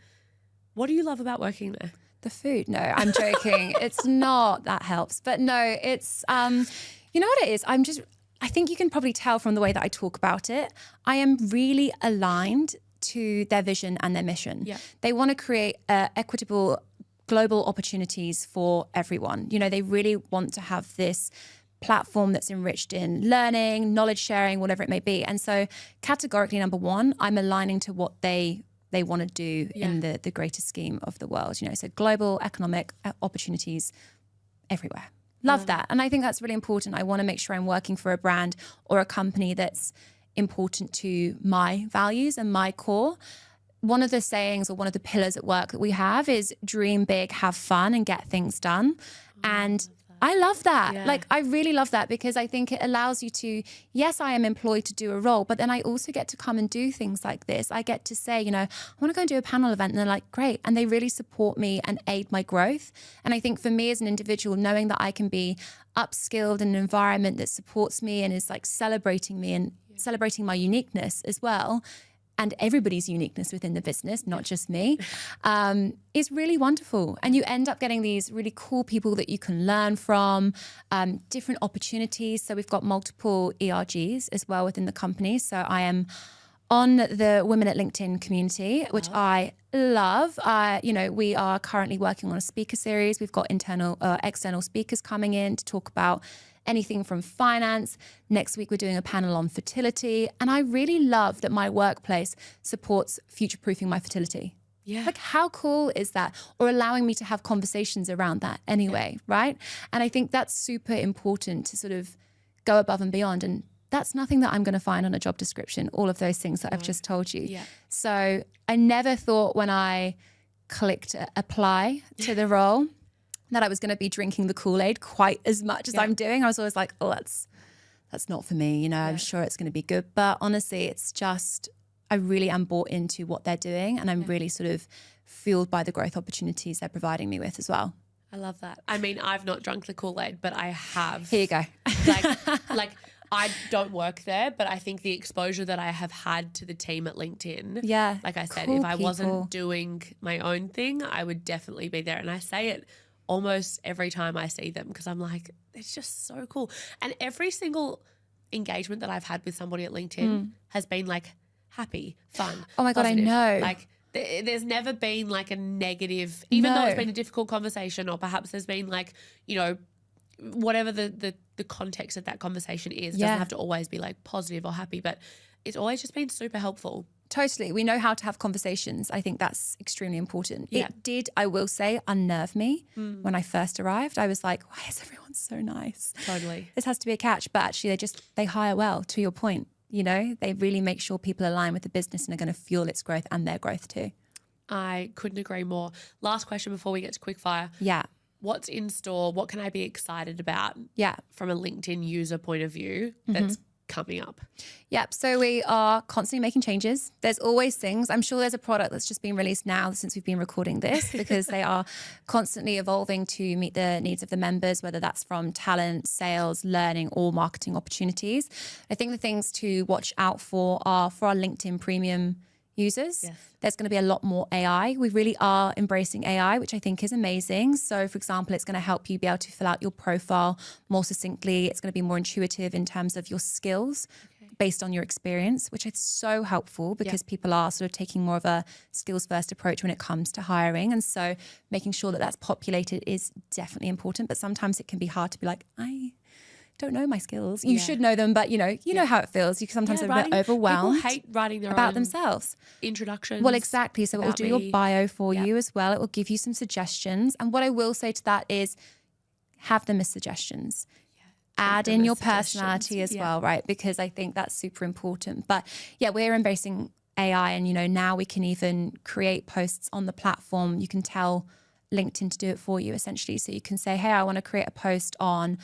S2: What do you love about working there?
S1: The food. No, I'm joking. It's not. That helps. But no, it's, you know what it is? I think you can probably tell from the way that I talk about it. I am really aligned to their vision and their mission. Yeah. They want to create equitable global opportunities for everyone. You know, they really want to have this platform that's enriched in learning, knowledge sharing, whatever it may be. And so categorically, number one, I'm aligning to what they want to do in the greater scheme of the world. You know, so global economic opportunities everywhere. Love that. And I think that's really important. I want to make sure I'm working for a brand or a company that's important to my values and my core. One of the sayings or one of the pillars at work that we have is dream big, have fun, and get things done. And I love that. Yeah. Like, I really love that, because I think it allows you to, yes, I am employed to do a role, but then I also get to come and do things like this. I get to say, you know, I want to go and do a panel event, and they're like, great. And they really support me and aid my growth. And I think for me as an individual, knowing that I can be upskilled in an environment that supports me and is like celebrating me and celebrating my uniqueness as well, and everybody's uniqueness within the business, not just me, is really wonderful. And you end up getting these really cool people that you can learn from, different opportunities. So we've got multiple ERGs as well within the company. So I am on the Women at LinkedIn community, which I love. We are currently working on a speaker series. We've got external speakers coming in to talk about anything from finance. Next week, we're doing a panel on fertility. And I really love that my workplace supports future-proofing my fertility.
S2: Yeah.
S1: Like, how cool is that? Or allowing me to have conversations around that anyway, right? And I think that's super important to sort of go above and beyond. And that's nothing that I'm going to find on a job description, all of those things that I've just told you.
S2: Yeah.
S1: So I never thought when I clicked apply to the role that I was going to be drinking the Kool-Aid quite as much as I'm doing. I was always like, oh, that's not for me. I'm sure it's going to be good. But honestly, it's just, I really am bought into what they're doing, and I'm really sort of fueled by the growth opportunities they're providing me with as well.
S2: I love that. I mean, I've not drunk the Kool-Aid, but I have.
S1: Here you go.
S2: like I don't work there, but I think the exposure that I have had to the team at LinkedIn, like I said,
S1: cool
S2: if I
S1: people.
S2: wasn't doing my own thing, I would definitely be there. And I say it almost every time I see them because I'm like, it's just so cool. And every single engagement that I've had with somebody at LinkedIn has been like happy, fun.
S1: Oh my God,
S2: positive.
S1: I know.
S2: Like there's never been like a negative, even though it's been a difficult conversation, or perhaps there's been like, whatever the context of that conversation is. It doesn't have to always be like positive or happy, but it's always just been super helpful.
S1: Totally. We know how to have conversations. I think that's extremely important.
S2: Yeah.
S1: It did, I will say, unnerve me when I first arrived. I was like, why is everyone so nice?
S2: Totally.
S1: This has to be a catch. But actually, they hire well, to your point. They really make sure people align with the business and are going to fuel its growth and their growth too.
S2: I couldn't agree more. Last question before we get to quickfire.
S1: Yeah.
S2: What's in store? What can I be excited about from a LinkedIn user point of view that's coming up?
S1: Yep. So we are constantly making changes. There's always things. I'm sure there's a product that's just been released now since we've been recording this because they are constantly evolving to meet the needs of the members, whether that's from talent, sales, learning, or marketing opportunities. I think the things to watch out for are for our LinkedIn premium users. Yes. There's going to be a lot more AI. We really are embracing AI, which I think is amazing. So for example, it's going to help you be able to fill out your profile more succinctly. It's going to be more intuitive in terms of your skills based on your experience, which is so helpful because people are sort of taking more of a skills first approach when it comes to hiring. And so making sure that that's populated is definitely important. But sometimes it can be hard to be like, I don't know my skills. You should know them, but you know how it feels. You can sometimes get a bit overwhelmed.
S2: People hate writing their
S1: about
S2: own
S1: themselves.
S2: Introductions.
S1: Well, exactly. So it will do your bio for you as well. It will give you some suggestions. And what I will say to that is have them as suggestions. Add in your personality as well, right? Because I think that's super important. But we're embracing AI, and now we can even create posts on the platform. You can tell LinkedIn to do it for you essentially. So you can say, hey, I want to create a post on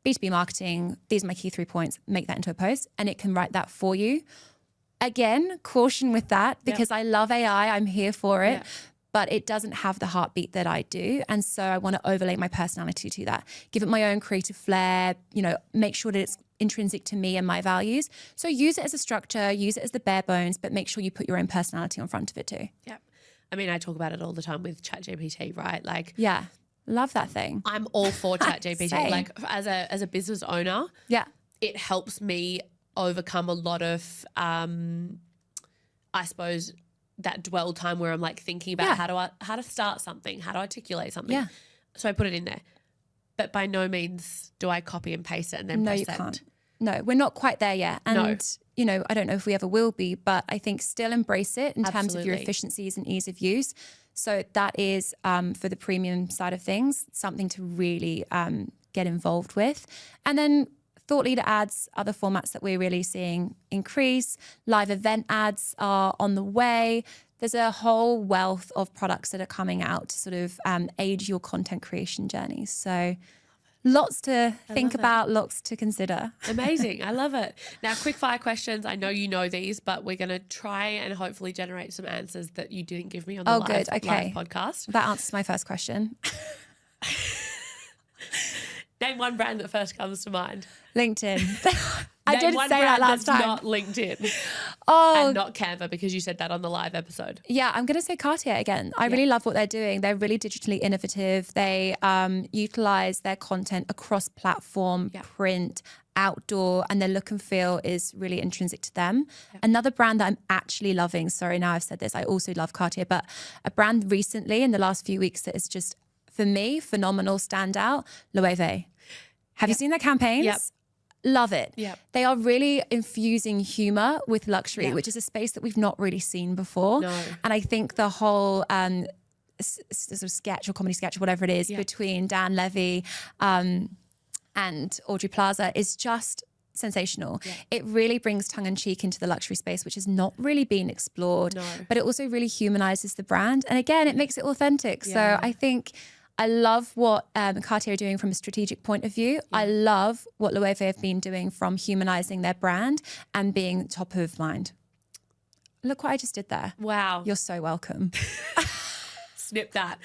S1: B2B marketing. These are my key 3 points. Make that into a post, and it can write that for you. Again, caution with that because I love AI. I'm here for it. But it doesn't have the heartbeat that I do. And so I want to overlay my personality to that, give it my own creative flair, make sure that it's intrinsic to me and my values. So use it as a structure, use it as the bare bones, but make sure you put your own personality on front of it too.
S2: Yeah. I mean, I talk about it all the time with ChatGPT, right? Like,
S1: love that thing.
S2: I'm all for ChatGPT. Like as a business owner, it helps me overcome a lot of, I suppose, that dwell time where I'm like thinking about how to start something, how to articulate something. Yeah. So I put it in there. But by no means do I copy and paste it and then press send. No, you can't.
S1: No, we're not quite there yet. And, I don't know if we ever will be, but I think still embrace it in terms of your efficiencies and ease of use. So that is, for the premium side of things, something to really get involved with. And then thought leader ads, other formats that we're really seeing increase. Live event ads are on the way. There's a whole wealth of products that are coming out to sort of aid your content creation journey. So lots to think about, lots to consider.
S2: Amazing. I love it. Now, quick fire questions. I know you know these, but we're going to try and hopefully generate some answers that you didn't give me on the live podcast.
S1: That answers my first question.
S2: Name one brand that first comes to mind.
S1: LinkedIn. I
S2: Name
S1: did
S2: one
S1: say that
S2: brand
S1: last
S2: that's
S1: time.
S2: not LinkedIn
S1: Oh,
S2: and not Canva, because you said that on the live episode.
S1: yeah, I'm going to say Cartier again. I really love what they're doing. They're really digitally innovative. They utilize their content across platform, print, outdoor, and their look and feel is really intrinsic to them. Another brand that I'm actually loving, sorry, now I've said this, I also love Cartier, but a brand recently in the last few weeks that is just, for me, phenomenal standout, Loewe. Have you seen their campaigns?
S2: Yep.
S1: Love it.
S2: Yep.
S1: They are really infusing humor with luxury, which is a space that we've not really seen before.
S2: No.
S1: And I think the whole sort of sketch or comedy sketch or whatever it is between Dan Levy and Audrey Plaza is just sensational. It really brings tongue-in-cheek into the luxury space, which has not really been explored, but it also really humanizes the brand. And again, it makes it authentic. So I think I love what Cartier are doing from a strategic point of view. I love what Loewe have been doing from humanizing their brand and being top of mind. Look what I just did there.
S2: Wow.
S1: You're so welcome.
S2: Snip that.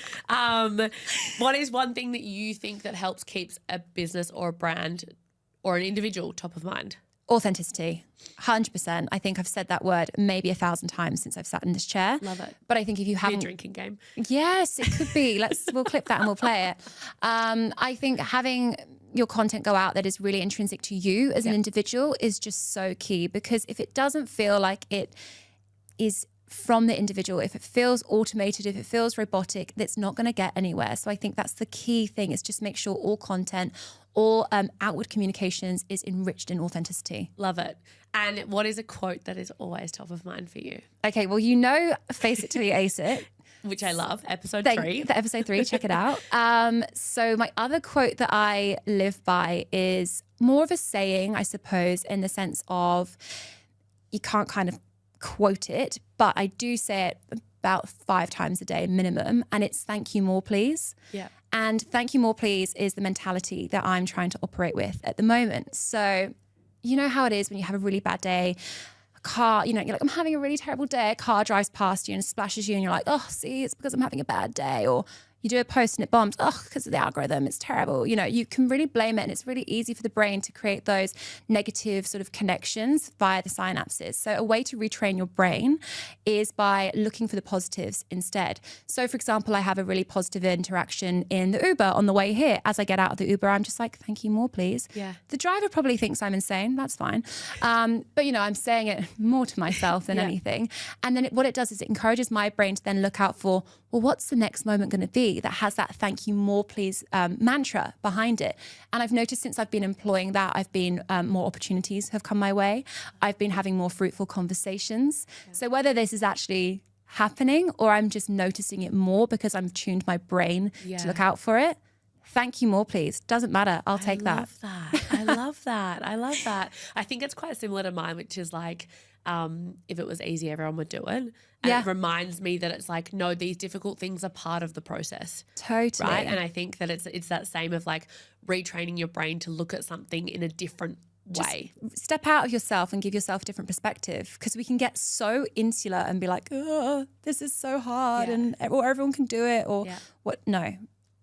S2: What is one thing that you think that helps keeps a business or a brand or an individual top of mind?
S1: Authenticity, 100%. I think I've said that word maybe 1,000 times since I've sat in this chair.
S2: Love it.
S1: But I think if you
S2: Be a
S1: haven't...
S2: drinking game.
S1: Yes, it could be. We'll clip that and we'll play it. I think having your content go out that is really intrinsic to you as an individual is just so key, because if it doesn't feel like it is from the individual, if it feels automated, if it feels robotic, that's not going to get anywhere. So I think that's the key thing, is just make sure all content, all outward communications is enriched in authenticity.
S2: Love it. And what is a quote that is always top of mind for you?
S1: Okay, well, face it till you ace it.
S2: Which I love. Episode 3.
S1: The episode 3, check it out. So my other quote that I live by is more of a saying, I suppose, in the sense of you can't kind of quote it, but I do say it about 5 times a day minimum, and it's thank you more please.
S2: Yeah.
S1: And thank you more please is the mentality that I'm trying to operate with at the moment. So you know how it is when you have a really bad day, a car, you're like, I'm having a really terrible day, a car drives past you and splashes you and you're like, oh, see, it's because I'm having a bad day. Or you do a post and it bombs, because of the algorithm, it's terrible. You can really blame it, and it's really easy for the brain to create those negative sort of connections via the synapses. So a way to retrain your brain is by looking for the positives instead. So for example, I have a really positive interaction in the Uber on the way here. As I get out of the Uber, I'm just like, thank you more, please.
S2: Yeah.
S1: The driver probably thinks I'm insane. That's fine. But I'm saying it more to myself than anything. And then what it does is it encourages my brain to then look out for, well, what's the next moment going to be that has that thank you more please mantra behind it. And I've noticed since I've been employing that, I've been more opportunities have come my way. I've been having more fruitful conversations. So whether this is actually happening or I'm just noticing it more because I'm tuned my brain to look out for it, thank you more please. Doesn't matter. I'll take that.
S2: I love that. I love that. I think it's quite similar to mine, which is like, if it was easy, everyone would do it. And it reminds me that it's like, no, these difficult things are part of the process.
S1: Totally.
S2: Right. And I think that it's that same of like retraining your brain to look at something in a different way.
S1: Just step out of yourself and give yourself a different perspective, because we can get so insular and be like, oh, this is so hard or everyone can do it or what. No,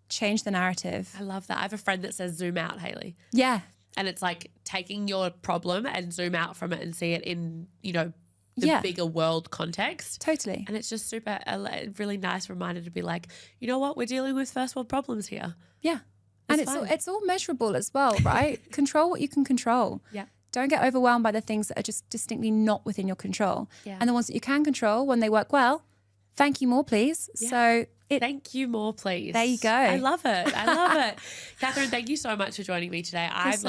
S1: change the narrative.
S2: I love that. I have a friend that says zoom out, Hayley.
S1: Yeah.
S2: And it's like taking your problem and zoom out from it and see it in, the bigger world context.
S1: Totally.
S2: And it's just a really nice reminder to be like, you know what? We're dealing with first world problems here.
S1: Yeah. And it's all measurable as well, right? Control what you can control.
S2: Yeah.
S1: Don't get overwhelmed by the things that are just distinctly not within your control.
S2: Yeah.
S1: And the ones that you can control, when they work well, thank you more, please.
S2: Yeah.
S1: So
S2: thank you more, please.
S1: There you go.
S2: I love it. I love it. Kathryn, thank you so much for joining me today. I've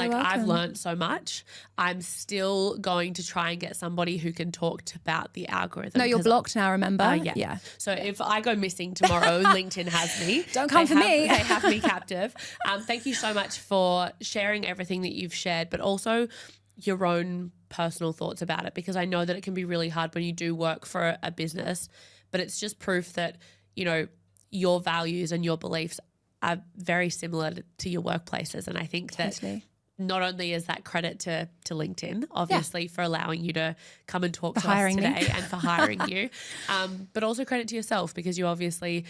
S2: learned so much. I'm still going to try and get somebody who can talk about the algorithm.
S1: No, you're blocked now, remember?
S2: Yeah. So if I go missing tomorrow, LinkedIn has me.
S1: Don't come for me.
S2: They have me captive. Thank you so much for sharing everything that you've shared, but also your own personal thoughts about it, because I know that it can be really hard when you do work for a business, but it's just proof that, your values and your beliefs are very similar to your workplaces. And I think that not only is that credit to LinkedIn, obviously, for allowing you to come and talk to us today and for hiring you, but also credit to yourself, because you obviously,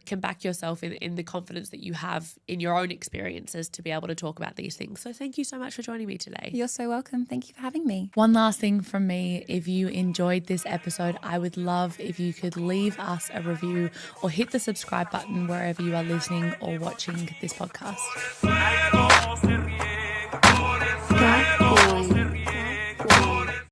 S2: can back yourself in the confidence that you have in your own experiences to be able to talk about these things. So thank you so much for joining me today.
S1: You're so welcome. Thank you for having me.
S3: One last thing from me. If you enjoyed this episode, I would love if you could leave us a review or hit the subscribe button wherever you are listening or watching this podcast.